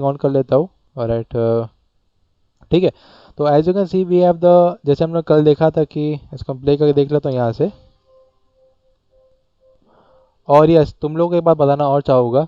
On कर लेता हूँ। ऑलराइट, ठीक है। तो as you can see we have the, जैसे हमने कल देखा था कि इसको प्ले करके देख लेता हूँ यहाँ से। और यस, तुम लोग को एक बात बताना और चाहूँगा,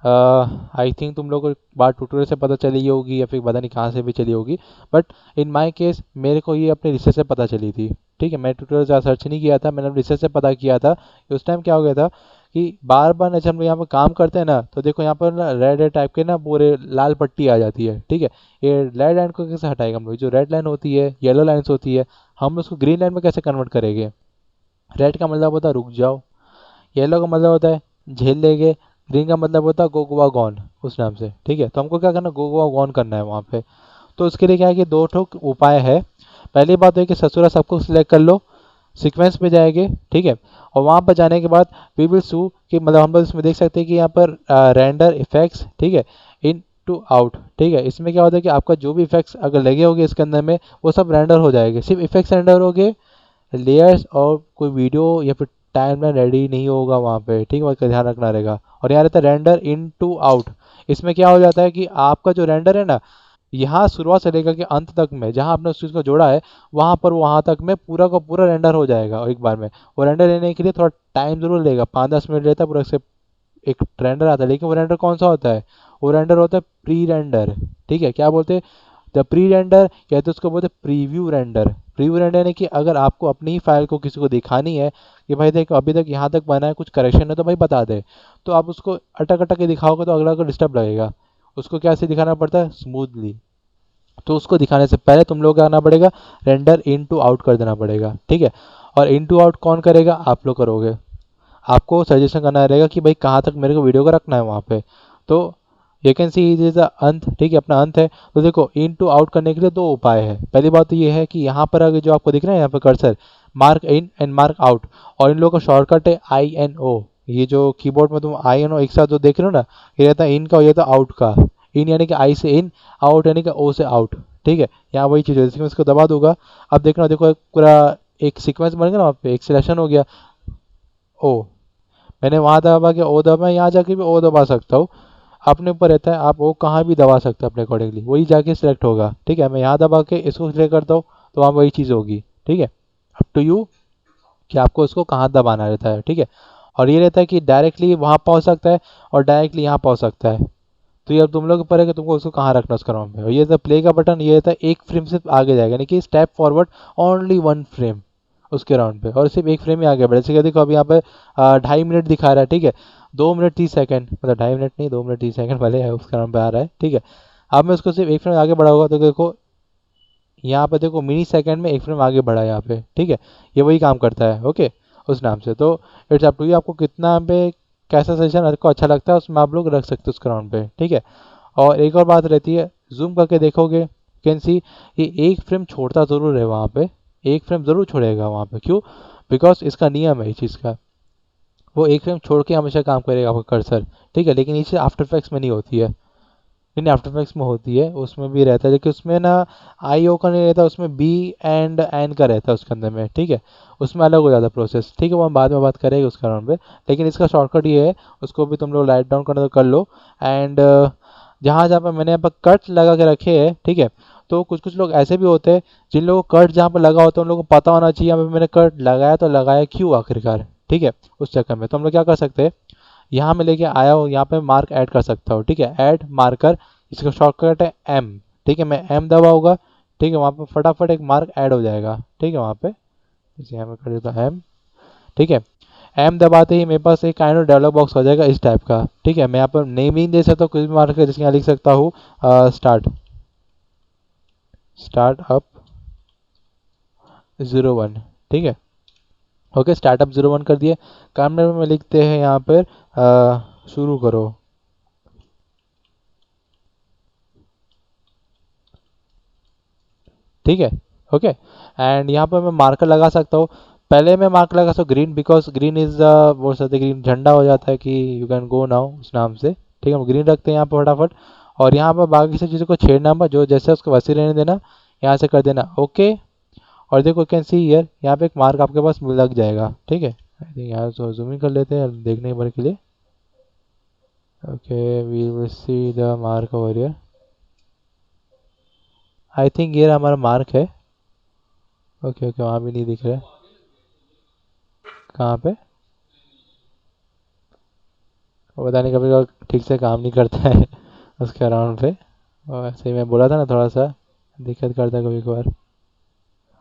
आई थिंक तुम लोग को बात ट्यूटोरियल से पता चली होगी या फिर पता नहीं कहाँ से भी चली होगी, बट इन माय केस मेरे को ये अपने रिसर्च से पता चली थी। ठीक है, मैं ट्यूटोरियल से सर्च नहीं किया था, मैंने रिसर्च से पता किया था कि उस टाइम क्या हो गया था कि बार बार जैसे हम यहाँ पर काम करते हैं ना, तो देखो यहाँ पर ना रेड रेड टाइप के ना पूरे लाल पट्टी आ जाती है। ठीक है, ये रेड लाइन को कैसे हटाएगा हम लोग? जो रेड लाइन होती है, येलो लाइन्स होती है, हम उसको ग्रीन लाइन में कैसे कन्वर्ट करेंगे? रेड का मतलब होता है रुक जाओ, येलो का मतलब होता है झेल लेंगे, ग्रीन का मतलब होता है गो गोवा गॉन, उस नाम से। ठीक है, तो हमको क्या करना, गो गोवा गॉन करना है वहाँ पे। तो उसके लिए क्या है कि दो ठोक उपाय है। पहली बात है कि ससुरा सबको सिलेक्ट कर लो, सीक्वेंस पे जाएंगे। ठीक है, और वहाँ पर जाने के बाद वी विल सू कि मतलब हम लोग इसमें देख सकते हैं कि यहाँ पर रेंडर इफेक्ट्स, ठीक है, इन टू आउट। ठीक है, इसमें क्या होता है कि आपका जो भी इफेक्ट्स अगर लगे होंगे इसके अंदर में, वो सब रेंडर हो जाएंगे। सिर्फ इफेक्ट्स रेंडर हो गए, लेयर्स और कोई वीडियो या फिर टाइमलाइन रेडी नहीं होगा वहाँ पे। ठीक है, बात का ध्यान रखना रहेगा। और यहाँ रहता है रेंडर इन टू आउट। इसमें क्या हो जाता है कि आपका जो रेंडर है ना, यहाँ शुरुआत से लेकर के अंत तक में जहाँ आपने उस चीज़ को जोड़ा है, वहाँ पर वहाँ तक में पूरा का पूरा रेंडर हो जाएगा एक बार में। वो रेंडर लेने के लिए थोड़ा टाइम जरूर लेगा, 5-10 मिनट लेता है पूरा से। एक रेंडर आता है, लेकिन वो रेंडर कौन सा होता है? वो रेंडर होता है प्री रेंडर। ठीक है, क्या बोलते हैं? द प्री रेंडर, या तो उसको बोलते हैं प्रीव्यू रेंडर। प्रीव्यू रेंडर यानी कि अगर आपको अपनी ही फाइल को किसी को दिखानी है कि भाई देखो अभी तक यहाँ तक बना है, कुछ करेक्शन है तो भाई बता दे, तो आप उसको अटक अटक के दिखाओगे तो अगला को डिस्टर्ब लगेगा। उसको कैसे दिखाना पड़ता है? स्मूथली। तो उसको दिखाने से पहले तुम लोग क्या करना पड़ेगा, रेंडर इन टू आउट कर देना पड़ेगा। ठीक है, और इन टू आउट कौन करेगा? आप लोग करोगे। आपको सजेशन करना रहेगा कि भाई कहाँ तक मेरे को वीडियो को रखना है वहाँ पे। तो you can C is the अंत। ठीक है, अपना अंत है। तो देखो इन टू आउट करने के लिए दो उपाय है। पहली बात तो ये है कि यहाँ पर अगर जो आपको दिख रहा है यहाँ पर cursor, mark in and mark out, और इन लोगों का शॉर्टकट है INO। ये जो कीबोर्ड में तुम INO एक साथ जो देख रहे हो ना, ये रहता है इन का और ये रहता है आउट का। इन यानी कि आई से इन, आउट यानी कि ओ से आउट। ठीक है, यहाँ वही चीज़ है। जैसे मैं इसको दबा दूंगा, अब देखना, देखो एक पूरा एक सीक्वेंस बन गया ना, वहाँ पे एक सिलेक्शन हो गया ओ। मैंने वहाँ दबा के ओ दबा, यहाँ जाके भी ओ दबा सकता हूँ। अपने ऊपर रहता है, आप वो कहाँ भी दबा सकते हो अपने अकॉर्डिंगली, वही जाके सिलेक्ट होगा। ठीक है, मैं यहाँ दबा के इसको सिलेक्ट करता हूँ तो वहाँ वही चीज़ होगी। ठीक है, अप टू यू कि आपको उसको कहाँ दबाना रहता है। ठीक है, और ये रहता है कि डायरेक्टली वहाँ पहुँच सकता है और डायरेक्टली यहाँ पहुँच सकता है। तो ये अब तुम लोग के ऊपर है कि तुमको उसको कहाँ रखना उसका राउंड में। और ये द प्ले का बटन ये रहता है, एक फ्रेम से आगे जाएगा, यानी कि स्टेप फॉरवर्ड ओनली 1 फ्रेम उसके राउंड पे, और सिर्फ एक फ्रेम ही आगे बढ़े। जैसे कि देखो अभी यहाँ पे 2.5 मिनट दिखा रहा है। ठीक है, 2 मिनट 30 सेकंड, मतलब 2.5 मिनट नहीं, 2 मिनट 30 सेकंड पहले है उसका राउंड पे आ रहा है। ठीक है, अब मैं उसको सिर्फ एक फ्रेम आगे बढ़ाऊंगा तो देखो यहाँ पे देखो मिनी सेकंड में एक फ्रेम आगे बढ़ा है यहाँ पे। ठीक है, ये वही काम करता है। ओके, उस नाम से। तो इट्स अप टू यू, आपको कितना पे कैसा सेशन आपको अच्छा लगता है उसमें आप लोग रख सकते हो उसके राउंड पे। ठीक है, और एक और बात रहती है, जूम करके देखोगे कैन सी, ये एक फ्रेम छोड़ता ज़रूर है वहाँ पे, एक फ्रेम ज़रूर छोड़ेगा वहाँ पे। क्यों? बिकॉज इसका नियम है इस चीज़ का, वो एक फ्रेम छोड़ के हमेशा काम करेगा आपका कर्सर। ठीक है, लेकिन ये चीज़ आफ्टर इफेक्ट्स में नहीं होती है। नहीं नहीं, आफ्टर इफेक्ट्स में होती है, उसमें भी रहता है, लेकिन उसमें ना IO का नहीं रहता, उसमें बी एंड एन का रहता है उसके अंदर में। ठीक है, उसमें अलग हो जाता है प्रोसेस। ठीक है, वो हम बाद में बात करेंगे उसका राउंड पे। लेकिन इसका शॉर्टकट ये है, उसको भी तुम लोग राइट डाउन करना तो कर लो। एंड जहाँ जहाँ पर मैंने यहाँ पर कट लगा के रखे हैं, ठीक है, तो कुछ कुछ लोग ऐसे भी होते हैं जिन लोगों को कट जहाँ पर लगा होता है उन लोगों को पता होना चाहिए यहाँ पे मैंने कट लगाया तो लगाया क्यों आखिरकार। ठीक है, उस चक्कर में तो हम लोग क्या कर सकते हैं, यहाँ मैं लेके आया हूँ, यहाँ पे मार्क ऐड कर सकता हूँ। ठीक है, ऐड मार्कर, इसका शॉर्टकट है M। ठीक है, मैं M दबाऊंगा, ठीक है, वहाँ पे फटाफट एक मार्क ऐड हो जाएगा। ठीक है, वहाँ पे जैसे यहाँ पे कर देता हूँ M। ठीक है, M दबाते ही मेरे पास एक काइंड ऑफ डायलॉग बॉक्स हो जाएगा इस टाइप का। ठीक है, मैं यहाँ पर नेम ही दे सकता हूँ कुछ भी मार्कर, जैसे यहाँ लिख सकता हूँ स्टार्ट, स्टार्ट अप 01। ठीक है, ओके, स्टार्टअप 01 कर दिए। काम में लिखते हैं यहाँ पर शुरू करो। ठीक है, ओके, एंड यहाँ पर मैं मार्कर लगा सकता हूँ। पहले मैं मार्कर लगा सकता हूँ ग्रीन, बिकॉज ग्रीन इज बोल सकते ग्रीन झंडा हो जाता है कि यू कैन गो नाउ उस नाम से। ठीक है, हम ग्रीन रखते हैं यहाँ पर फटाफट। और यहाँ पर बाकी सब चीज़ों को छेड़ना मत, जो जैसे उसको वैसे रहने देना, यहाँ से कर देना ओके। और देखो कैन सी ईयर, यहाँ पे एक मार्क आपके पास लग जाएगा। ठीक है, आई थिंक यहाँ जूमिंग कर लेते हैं देखने भर के लिए। Okay, we will see the mark over here. I think ये हमारा मार्क है। ओके ओके, वहाँ भी नहीं दिख रहा है। कहाँ पे? वो पता नहीं, कभी कभी ठीक से काम नहीं करता है उसके अराउंड पे। और ऐसे ही मैं बोला था ना, थोड़ा सा दिक्कत करता है कभी कभार।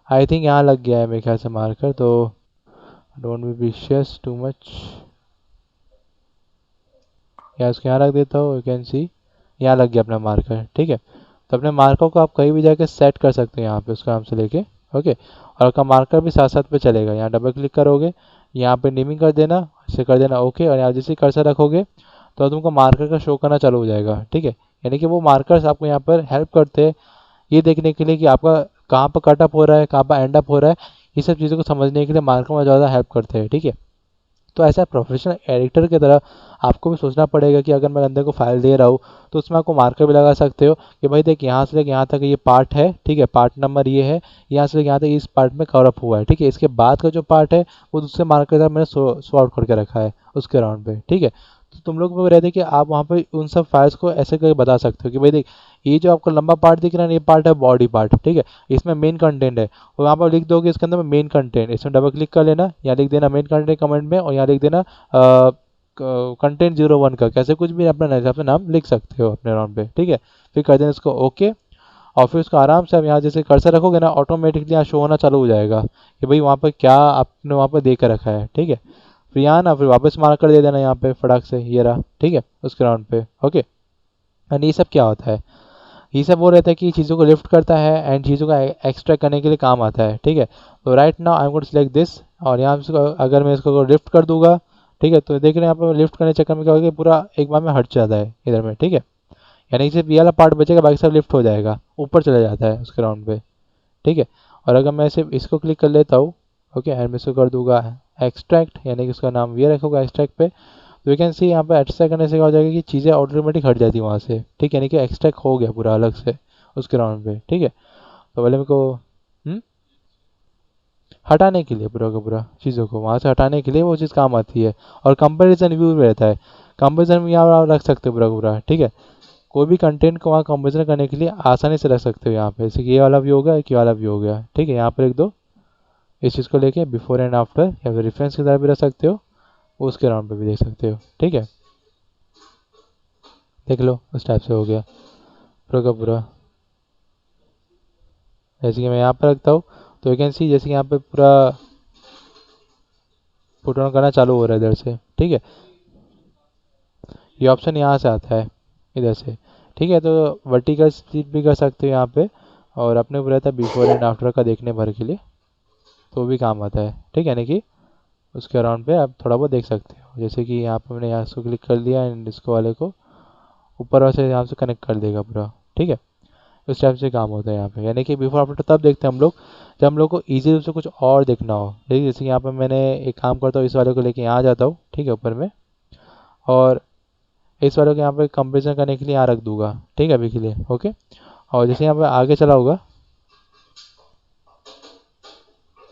आई थिंक यहाँ लग गया है मेरे ख्याल से मार्कर, तो don't be vicious too much. या उसको यहाँ रख देता हूँ, यू कैन सी यहाँ लग गया अपना मार्कर। ठीक है, तो अपने मार्कर को आप कहीं भी जाके सेट कर सकते हैं यहाँ पे उसका नाम से लेके। ओके, और आपका मार्कर भी साथ साथ पे चलेगा। यहाँ डबल क्लिक करोगे, यहाँ पे नेमिंग कर देना, इसे कर देना ओके, और यहाँ जैसे कर्सर रखोगे तो तुमको मार्कर का शो करना चालू हो जाएगा। ठीक है, यानी कि वो मार्कर्स आपको यहाँ पर हेल्प करते हैं ये देखने के लिए कि आपका कहाँ पर कट अप हो रहा है, कहाँ पर एंड अप हो रहा है। ये सब चीज़ों को समझने के लिए मार्कर में ज़्यादा हेल्प करते हैं। ठीक है, तो ऐसा प्रोफेशनल एडिटर की तरह आपको भी सोचना पड़ेगा कि अगर मैं बंदे को फाइल दे रहा हूँ तो उसमें आपको मार्कर भी लगा सकते हो कि भाई देख, यहाँ से लेकर यहाँ तक ये पार्ट है। ठीक है, पार्ट नंबर ये है, यहाँ से लेकर यहाँ तक इस पार्ट में कवर अप हुआ है। ठीक है, इसके बाद का जो पार्ट है वो दूसरे मार्कर के साथ मैंने सॉर्ट करके रखा है उसके राउंड पे। ठीक है, तो तुम लोग को रहते कि आप वहाँ पे उन सब फाइल्स को ऐसे करके बता सकते हो कि भाई देख, ये जो आपको लंबा पार्ट दिख रहा है ना, ये पार्ट है बॉडी पार्ट। ठीक है, इसमें मेन कंटेंट है, और वहाँ पर लिख दोगे इसके अंदर में मेन कंटेंट, इसमें डबल क्लिक कर लेना, यहाँ लिख देना मेन कंटेंट कमेंट में, और यहाँ लिख देना कंटेंट 01 का, कैसे कुछ भी अपना हिसाब से नाम लिख सकते हो अपने राउंड पे। ठीक है, फिर कर देना इसको ओके, और फिर उसको आराम से आप यहाँ जैसे कर्सर रखोगे ना, ऑटोमेटिकली यहाँ शो होना चालू हो जाएगा कि भाई वहाँ पर क्या आपने वहाँ पर दे कर रखा है। ठीक है, फिर यहाँ ना फिर वापस मार्क कर दे देना यहाँ पे फटाक से, ये रहा। ठीक है, उसके राउंड पे ओके। एंड ये सब क्या होता है? ये सब वो रहता है कि चीज़ों को लिफ्ट करता है एंड चीज़ों का एक्सट्रैक्ट करने के लिए काम आता है। ठीक है, तो right now I am going to select this, और यहाँ से अगर मैं इसको लिफ्ट कर दूंगा, ठीक है, तो देख रहे हैं यहाँ पे लिफ्ट करने के चक्कर में क्या होगा कि पूरा एक बार में हट जाता है इधर में। ठीक है, यानी कि सिर्फ ये वाला पार्ट बचेगा, बाकी सब लिफ्ट हो जाएगा, ऊपर चला जाता है उसके राउंड पे। ठीक है, और अगर मैं सिर्फ इसको क्लिक कर लेता हूँ ओके, एंड मैं इसको कर दूंगा एक्सट्रैक्ट, यानी कि उसका नाम ये रखूँगा एक्सट्रैक्ट पे, तो यू कैन सी यहाँ पे एक्सट्रैक्ट करने से क्या हो जाएगा कि चीज़ें ऑटोमेटिक हट जाती है वहाँ से। ठीक है, यानी कि एक्सट्रैक्ट हो गया पूरा अलग से उसके राउंड पे। ठीक है, तो पहले मेरे को हटाने के लिए पूरा का पूरा चीज़ों को वहाँ से हटाने के लिए वो चीज़ काम आती है। और कंपेरिजन व्यू में रहता है, कंपेरिजन भी यहाँ आप रख सकते हो पूरा का पूरा। ठीक है, कोई भी कंटेंट को वहाँ कंपेरिजन करने के लिए आसानी से रख सकते हो यहाँ पे, जैसे कि ये वाला व्यू हो गया, एक ये वाला व्यू हो गया। ठीक है, यहाँ पर लिख दो इस चीज़ को लेके बिफोर एंड आफ्टर, या फिर रेफरेंस की तरह भी रख सकते हो, उसके राउंड पे भी देख सकते हो। ठीक है, देख लो उस टाइप से हो गया पूरा का पूरा। जैसे कि मैं यहाँ पर रखता हूँ तो यू कैन सी जैसे कि यहाँ पे पूरा पुट ऑन करना चालू हो रहा है इधर से। ठीक है, ये ऑप्शन यहाँ से आता है इधर से। ठीक है, तो वर्टिकल स्प्लिट भी कर सकते हो यहाँ पे, और अपने को रहता है बिफोर एंड आफ्टर का देखने भर के लिए, तो भी काम आता है। ठीक है, यानी कि उसके अराउंड पे आप थोड़ा बहुत देख सकते हो, जैसे कि यहाँ पे मैंने यहाँ से क्लिक कर लिया एंड इसको वाले को ऊपर वाले से यहाँ से कनेक्ट कर देगा पूरा। ठीक है, उस टाइप से काम होता है यहाँ पे, यानी कि बिफोर आफ्टर तब देखते हैं हम लोग जब हम लोग को ईजी रूप से कुछ और देखना हो। ठीक है, जैसे कि यहाँ पे मैंने एक काम करता हूँ, इस वाले को लेके यहाँ आ जाता हूँ। ठीक है, ऊपर में, और इस वाले को यहाँ पे कंपेरिजन करने के लिए यहाँ रख दूंगा। ठीक है, अभी के लिए ओके। और जैसे यहाँ पे आगे चला होगा,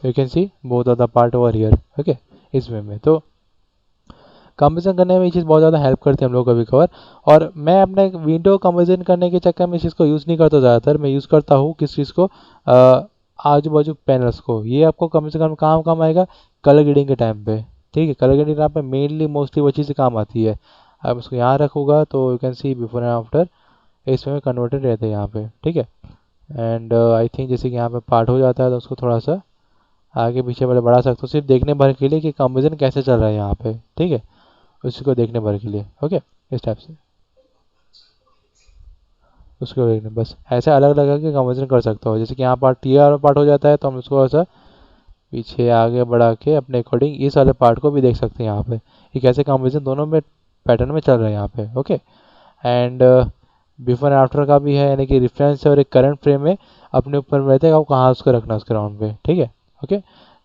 you can C both of the part over here. Okay, इस वे में तो कंपेरिजन करने में ये चीज़ बहुत ज़्यादा हेल्प करती है हम लोग कभी कभार। और मैं अपने विंडो कंपेरिजन करने के चक्कर में इस चीज़ को यूज़ नहीं करता ज़्यादातर। मैं यूज़ करता हूँ किस चीज़ को, आजू बाजू पैनल्स को। ये आपको कम से कम काम आएगा कलर ग्रेडिंग के टाइम पे। ठीक है, कलर ग्रेडिंग टाइम पे मेनली मोस्टली वो चीज़ काम आती है। अब इसको यहाँ रखूँगा तो you can see before and after इसमें कन्वर्टेड रहते हैं यहाँ पे। ठीक है, एंड आई थिंक जैसे कि यहाँ पे पार्ट हो जाता है तो उसको थोड़ा सा आगे पीछे वाले बढ़ा सकते हो, सिर्फ देखने भर के लिए कि कंपेरिजन कैसे चल रहा है यहाँ पे। ठीक है, उसी को देखने भर के लिए ओके, इस टाइप से उसको देखने बस ऐसे अलग अलग के कंपेरिजन कर सकता हो। जैसे कि यहाँ पार्ट ये वाला पार्ट हो जाता है तो हम उसको ऐसा पीछे आगे बढ़ा के अपने अकॉर्डिंग इस वाले पार्ट को भी देख सकते हैं यहाँ पे, कि कैसे कंपेरिजन दोनों में पैटर्न में चल रहा है यहाँ पे। Okay, and before and after का भी है, यानी कि रेफरेंस और एक करंट फ्रेम में अपने ऊपर रहता है कि आपको कहाँ उसको रखना है उसके राउंड पे। ठीक है ओके,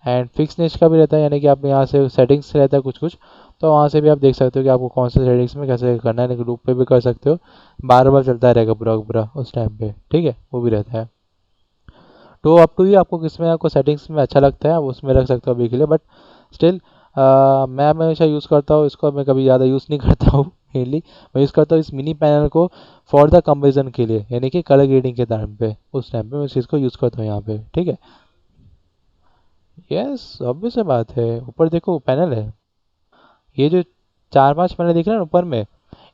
एंड फिक्स निच का भी रहता है, यानी कि आप यहाँ से सेटिंग्स रहता है कुछ कुछ, तो वहाँ से भी आप देख सकते हो कि आपको कौन से सेटिंग्स में कैसे करना है, यानी कि लूप पे भी कर सकते हो, बार बार चलता रहेगा पूरा पूरा उस टाइम पे। ठीक है, वो भी रहता है। तो अप टू यू, आपको किसमें आपको सेटिंग्स में अच्छा लगता है आप उसमें रख सकते हो अभी के लिए, बट स्टिल मैं हमेशा यूज़ करता हूँ इसको, मैं कभी ज़्यादा यूज़ नहीं करता हूँ मेनली मैं यूज़ करता हूँ इस मिनी पैनल को फॉर द कंपेरिजन के लिए, यानी कि कलर ग्रेडिंग के टाइम पे, उस टाइम पे मैं इस चीज़ को यूज़ करता हूँ यहाँ पे, ठीक है। यस, ऑब्वियस सी बात है, ऊपर देखो पैनल है, ये जो चार पांच पैनल दिख रहे हैं ना ऊपर में,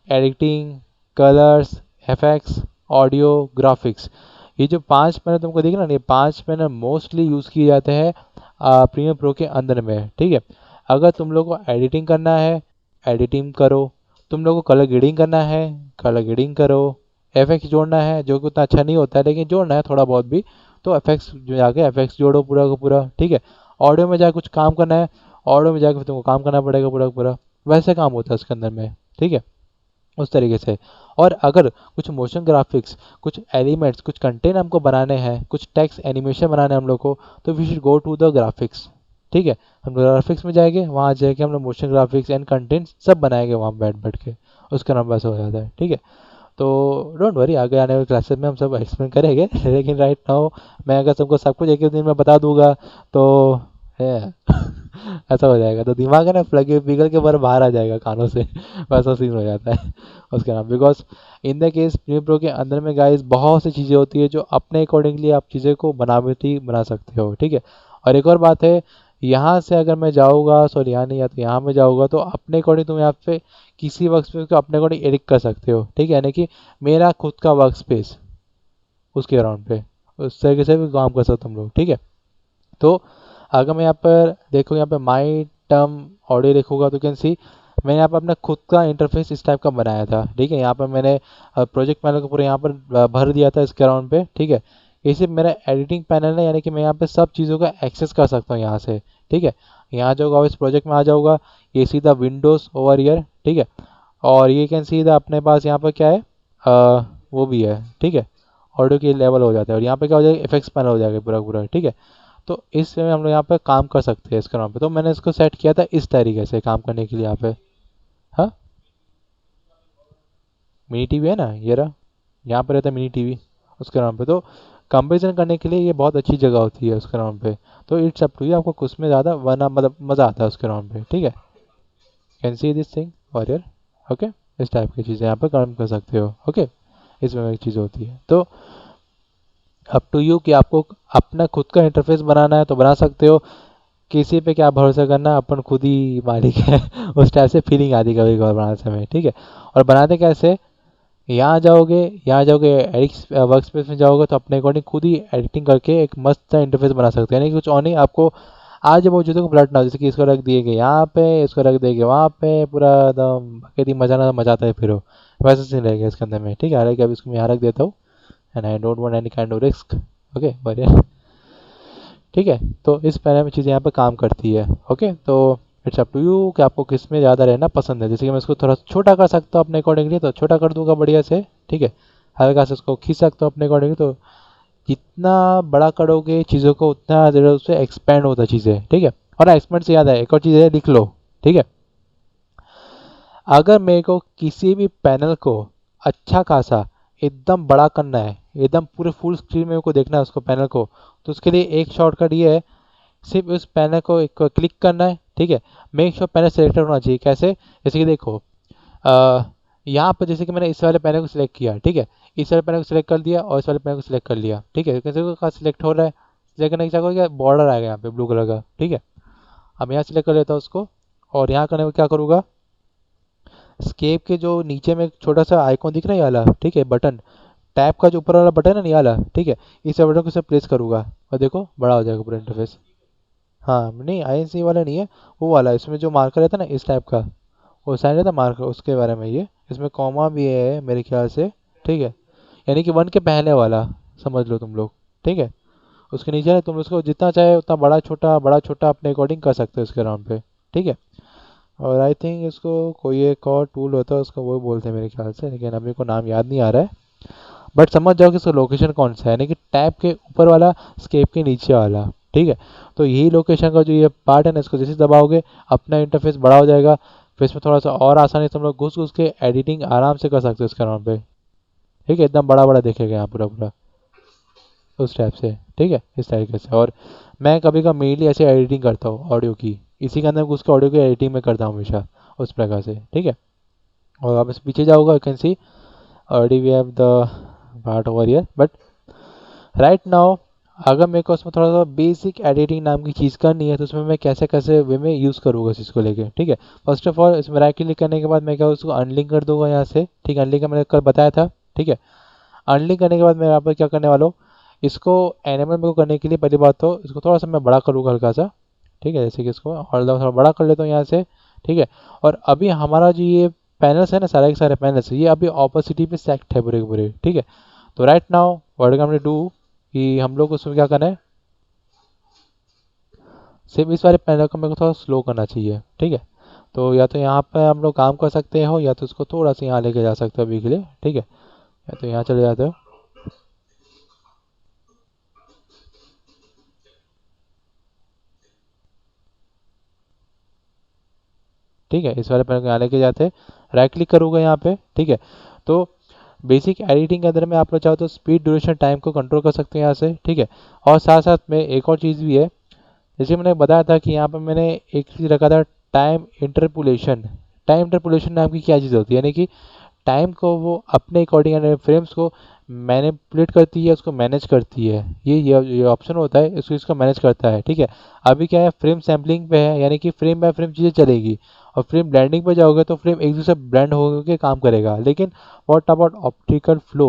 editing, colours, FX, audio, graphics, ये जो पांच पैनल तुमको दिख रहा है ना, ये पांच पैनल मोस्टली यूज़ किए जाते हैं प्रीमियर प्रो के अंदर में, ठीक है। अगर तुम लोग को एडिटिंग करना है, एडिटिंग करो, तुम लोग को कलर ग्रेडिंग करना है, कलर ग्रेडिंग करो, एफएक्स जोड़ना है जो कि उतना अच्छा नहीं होता है लेकिन जोड़ना है थोड़ा बहुत भी, तो एफएक्स जो जाके एफएक्स जोड़ो पूरा का पूरा, ठीक है। ऑडियो में जाके कुछ काम करना है, ऑडियो में जाके फिर तुमको काम करना पड़ेगा पूरा का पूरा, वैसे काम होता है उसके अंदर में, ठीक है, उस तरीके से। और अगर कुछ मोशन ग्राफिक्स, कुछ एलिमेंट्स, कुछ कंटेंट हमको बनाने हैं, कुछ टेक्स्ट एनिमेशन बनाने हैं हम लोग को, तो we should go to the graphics, ठीक है। हम ग्राफिक्स में जाएंगे, वहाँ जाके हम लोग मोशन ग्राफिक्स एंड कंटेंट सब बनाएंगे वहाँ बैठ बैठ के, उसका नाम वैसा हो जाता है, ठीक है। तो डोंट वरी, आगे आने वाले क्लासेस में हम सब एक्सप्लेन करेंगे लेकिन राइट नाउ मैं अगर सबको सब कुछ एक ही दिन में बता दूंगा तो है ऐसा हो जाएगा, तो दिमाग है ना प्लग पिघल के बाहर आ जाएगा कानों से वैसा सीन हो जाता है उसके नाम, because in the case Premiere Pro के अंदर में गाइस बहुत सी चीज़ें होती है जो अपने अकॉर्डिंगली आप चीज़ें को बनावटी बना सकते हो, ठीक है। और एक और बात है, यहाँ से अगर मैं जाऊँगा, सॉरी यहाँ नहीं, या तो यहाँ में जाऊँगा, तो अपने अकॉर्डिंग तुम यहाँ पे किसी वर्क स्पेस को अपने अकॉर्डिंग एडिट कर सकते हो, ठीक है, यानी कि मेरा खुद का वर्क स्पेस उसके अराउंड पे, उस तरीके से भी काम कर सकते हो तुम लोग, ठीक है। तो अगर मैं यहाँ पर देखो, यहाँ पे माई टर्म ऑडियो लिखूंगा तो कैन सी मैंने यहाँ पर अपना खुद का इंटरफेस इस टाइप का बनाया था, ठीक है। यहाँ पर मैंने प्रोजेक्ट पैनल को पूरे यहाँ पर भर दिया था इसके अराउंड पे, ठीक है। इसी मेरा एडिटिंग पैनल है, यानी कि मैं यहाँ पे सब चीज़ों का एक्सेस कर सकता हूँ यहाँ से, ठीक है। यहाँ जाऊँगा, इस प्रोजेक्ट में आ जाऊँगा, ये सीधा विंडोज़ ओवर ईयर, ठीक है। और ये कैन सीधा अपने पास यहाँ पर क्या है, वो भी है, ठीक है, ऑडियो की लेवल हो जाता है, और यहाँ पे क्या हो जाएगा, इफेक्ट्स पैनल हो जाएगा पूरा पूरा, ठीक है। तो इस वे में हम लोग यहाँ पे काम कर सकते हैं इसके नाम पे, तो मैंने इसको सेट किया था इस तरीके से काम करने के लिए यहाँ पे। हाँ, मिनी टीवी है ना, ये रहा, यहाँ पे रहता है मिनी टीवी उसके नाम पे। तो कंपेरिजन करने के लिए ये बहुत अच्छी जगह होती है उसके नाम पे। तो इट्स अप टू यू, आपको कुछ में ज़्यादा वरना मतलब मज़ा आता है उसके नाम पे, ठीक है। Can see this thing warrior, okay. इस टाइप की चीज़ें यहाँ पे काम कर सकते हो, ओके। इसमें एक चीज़ होती है, तो अप टू यू कि आपको अपना खुद का इंटरफेस बनाना है तो बना सकते हो, किसी पे क्या भरोसा करना, अपन खुद ही मालिक है उस टाइप से फीलिंग आती कभी कभार बनाते समय, ठीक है। और बनाते कैसे, यहाँ जाओगे, यहाँ जाओगे एडिट वर्क स्पेस में जाओगे, तो अपने अकॉर्डिंग खुद ही एडिटिंग करके एक मस्त सा इंटरफेस बना सकते हैं, यानी कि कुछ और नहीं, आपको आज मौजूद को पलटना, जैसे कि इसको रख दिएगे यहाँ पे, इसको रख देंगे वहाँ पे, पूरा एकदम बकेती मचाना मचाता है फिर वो, वैसे सीन रहेगा इसके अंदर में, ठीक है। हालांकि अभी इसको मैं यहाँ रख देता हूँ, and I don't want any kind of risk, okay, बढ़िया, ठीक है। तो इस पैनल में चीज़ें यहाँ पे काम करती है, ओके। तो इट्स अप टू यू कि आपको किस में ज़्यादा रहना पसंद है, जैसे कि मैं इसको थोड़ा छोटा कर सकता हूँ अपने अकॉर्डिंगली, तो छोटा कर दूंगा बढ़िया से, ठीक है। हल्का से उसको खींच सकता हूँ अपने अकॉर्डिंगली, तो जितना बड़ा करोगे चीज़ों को उतना ज़रा उससे एक्सपेंड होता है चीज़ें, ठीक है। और एक्सपेंड से याद है एक और चीज़ है, लिख लो, ठीक है। अगर मेरे को किसी भी पैनल को अच्छा खासा एकदम बड़ा करना है, एकदम पूरे फुल स्क्रीन में मेरे को देखना है उसको पैनल को, तो उसके लिए एक शॉर्टकट ये है, सिर्फ उस पैनल को एक क्लिक करना है, ठीक है। मेक श्योर पैनल सेलेक्टेड होना चाहिए, कैसे, जैसे कि देखो यहाँ पर जैसे कि मैंने इस वाले पैनल को सिलेक्ट किया, ठीक है, इस वाले पैनल को सिलेक्ट कर लिया और इस वाले पैनल को सिलेक्ट कर लिया, ठीक है। कैसे का सिलेक्ट हो रहा है, सिलेक्ट करने की क्या करूँगा, बॉर्डर आएगा यहाँ पे ब्लू कलर का, ठीक है। अब यहाँ सिलेक्ट कर लेता हूँ उसको, और यहाँ करने को क्या करूँगा, स्केप के जो नीचे में एक छोटा सा आइकॉन दिख रहा है ये वाला, ठीक है, बटन, टैब का जो ऊपर वाला बटन है ना ये वाला, ठीक है, इस बटन को सिर्फ प्रेस करूँगा और देखो बड़ा हो जाएगा पूरा इंटरफेस। हाँ नहीं, INC वाला नहीं है, वो वाला इसमें जो मार्कर रहता है ना इस टाइप का, वो साइन रहता है मार्कर, उसके बारे में ये, इसमें कॉमा भी है मेरे ख्याल से, ठीक है, यानी कि वन के पहले वाला, समझ लो तुम लोग, ठीक है। उसके नीचे है, तुम उसको जितना चाहे उतना बड़ा छोटा अपने अकॉर्डिंग कर सकते हो इसके राउंड पे, ठीक है। और आई थिंक इसको कोई एक और टूल होता है उसको वो बोलते हैं मेरे ख्याल से, लेकिन अभी को नाम याद नहीं आ रहा है, बट समझ जाओ कि इसका लोकेशन कौन सा है, यानी कि टैब के ऊपर वाला, स्केप के नीचे वाला, ठीक है। तो यही लोकेशन का जो ये पार्ट है ना, इसको जैसे दबाओगे अपना इंटरफेस बड़ा हो जाएगा, फिर इसमें थोड़ा सा और आसानी से तुम लोग घुस घुस के एडिटिंग आराम से कर सकते हो इसके नाम पे, ठीक है, एकदम बड़ा बड़ा देखेगा यहाँ पूरा पूरा उस टाइप से, ठीक है, इस तरीके से। और मैं कभी कभी मेनली ऐसे एडिटिंग करता हूँ ऑडियो की, इसी के अंदर घुस के ऑडियो की एडिटिंग में करता हूँ हमेशा, उस प्रकार से, ठीक है। और वापस पीछे जाऊँगा, you can see already we have the part over here. But right now अगर मेरे को उसमें थोड़ा सा बेसिक एडिटिंग नाम की चीज़ करनी है तो उसमें मैं कैसे कैसे वे में यूज़ करूँगा इस चीज़ को लेके, ठीक है। फर्स्ट ऑफ ऑल इसमें राइट क्लिक करने के बाद मैं क्या उसको अनलिंक कर दूंगा यहाँ से, ठीक है। अनलिंक का मैंने कल बताया था, ठीक है। अनलिंक करने के बाद मैं यहाँ पर क्या करने वाला हूँ, इसको एनिमल मेरे को करने के लिए पहली बात तो इसको थोड़ा सा मैं बड़ा करूँगा हल्का सा, ठीक है। जैसे कि इसको और थोड़ा बड़ा कर लेता हूँ यहाँ से, ठीक है। और अभी हमारा जो ये पैनल्स है ना, सारे के सारे पैनल्स ये अभी ऑपोसिटी पे सेट है पूरे के पूरे, ठीक है। तो right now what can we do कि हम लोग उसमें क्या करना है, सिर्फ इस वाले पैनल को मेरे को थोड़ा स्लो करना चाहिए, ठीक है। तो या तो यहाँ पे हम लोग काम कर सकते हो या तो उसको थोड़ा सा यहाँ लेके जा सकते हो अभी के लिए, ठीक है। या तो यहाँ चले जाते हो, ठीक है। इस वाले पैनल को यहाँ लेके जाते, राइट क्लिक करूँगा यहाँ पे, ठीक है। तो बेसिक एडिटिंग के अंदर में आप लोग चाहो तो स्पीड ड्यूरेशन टाइम को कंट्रोल कर सकते हैं यहाँ से, ठीक है। और साथ साथ में एक और चीज़ भी है, जैसे मैंने बताया था कि यहाँ पर मैंने एक चीज़ रखा था, टाइम इंटरपोलेशन। टाइम इंटरपोलेशन नाम की क्या चीज़ होती है, यानी कि टाइम को वो अपने अकॉर्डिंग यानी फ्रेम्स को मैनिपुलेट करती है, उसको मैनेज करती है। ये ऑप्शन होता है, इसको इसको मैनेज करता है, ठीक है। अभी क्या है, फ्रेम सैम्पलिंग पे है, यानी कि फ्रेम बाय फ्रेम चीज़ें चलेगी। और फ्रेम ब्लेंडिंग पे जाओगे तो फ्रेम एक दूसरे ब्लेंड होकर काम करेगा। लेकिन व्हाट अबाउट ऑप्टिकल फ्लो,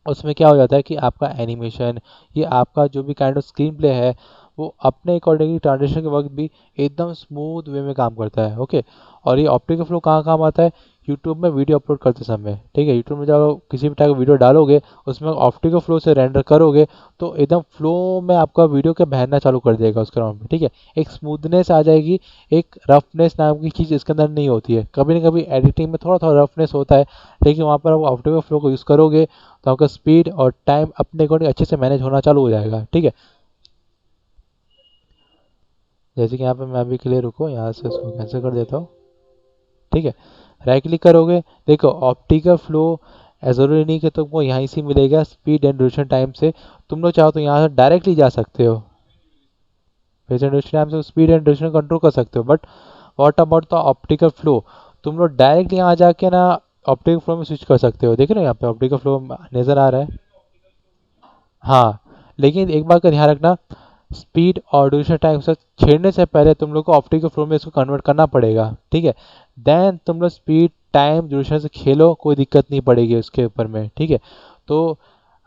उसमें क्या हो जाता है कि आपका एनिमेशन, ये आपका जो भी काइंड ऑफ स्क्रीन प्ले है, वो अपने अकॉर्डिंगली ट्रांजिशन के वक्त भी एकदम स्मूथ वे में काम करता है, ओके। और ये ऑप्टिकल फ्लो कहाँ काम आता है, यूट्यूब में वीडियो अपलोड करते समय, ठीक है। यूट्यूब में जब किसी भी टाइप का वीडियो डालोगे उसमें ऑप्टिकल फ्लो से रेंडर करोगे तो एकदम फ्लो में आपका वीडियो के बहना चालू कर देगा उस ग्राउंड में, ठीक है। एक स्मूथनेस आ जाएगी, एक रफनेस नाम की चीज़ इसके अंदर नहीं होती है। कभी ना कभी एडिटिंग में थोड़ा थोड़ा रफनेस होता है, लेकिन वहाँ पर आप ऑप्टिकल फ्लो को यूज़ करोगे तो आपका स्पीड और टाइम अपने अकॉर्डिंग अच्छे से मैनेज होना चालू हो जाएगा, ठीक है। जैसे कि यहाँ पे मैं अभी के लिए रुको, यहाँ से इसको कैंसिल कर देता हूँ, ठीक है। राइट क्लिक करोगे, देखो ऑप्टिकल फ्लो ज़रूरी नहीं कि तुमको यहीं से मिलेगा स्पीड एंड ड्यूरेशन टाइम से, तुम लोग चाहो तो यहाँ से डायरेक्टली जा सकते हो, ड्यूरेशन टाइम से स्पीड एंड ड्यूरेशन कंट्रोल कर सकते हो। But what about the optical flow, तुम लोग डायरेक्टली यहाँ जाके ना ऑप्टिकल फ्लो में स्विच कर सकते हो। देख रहे हो यहाँ पे ऑप्टिकल फ्लो नज़र आ रहा है, हाँ। लेकिन एक बात का ध्यान रखना, स्पीड और ड्यूरेशन टाइम से छेड़ने से पहले तुम लोग को ऑप्टिकल फ्लो में इसको कन्वर्ट करना पड़ेगा, ठीक है। देन तुम लोग स्पीड टाइम ड्यूरेशन से खेलो, कोई दिक्कत नहीं पड़ेगी उसके ऊपर में, ठीक है। तो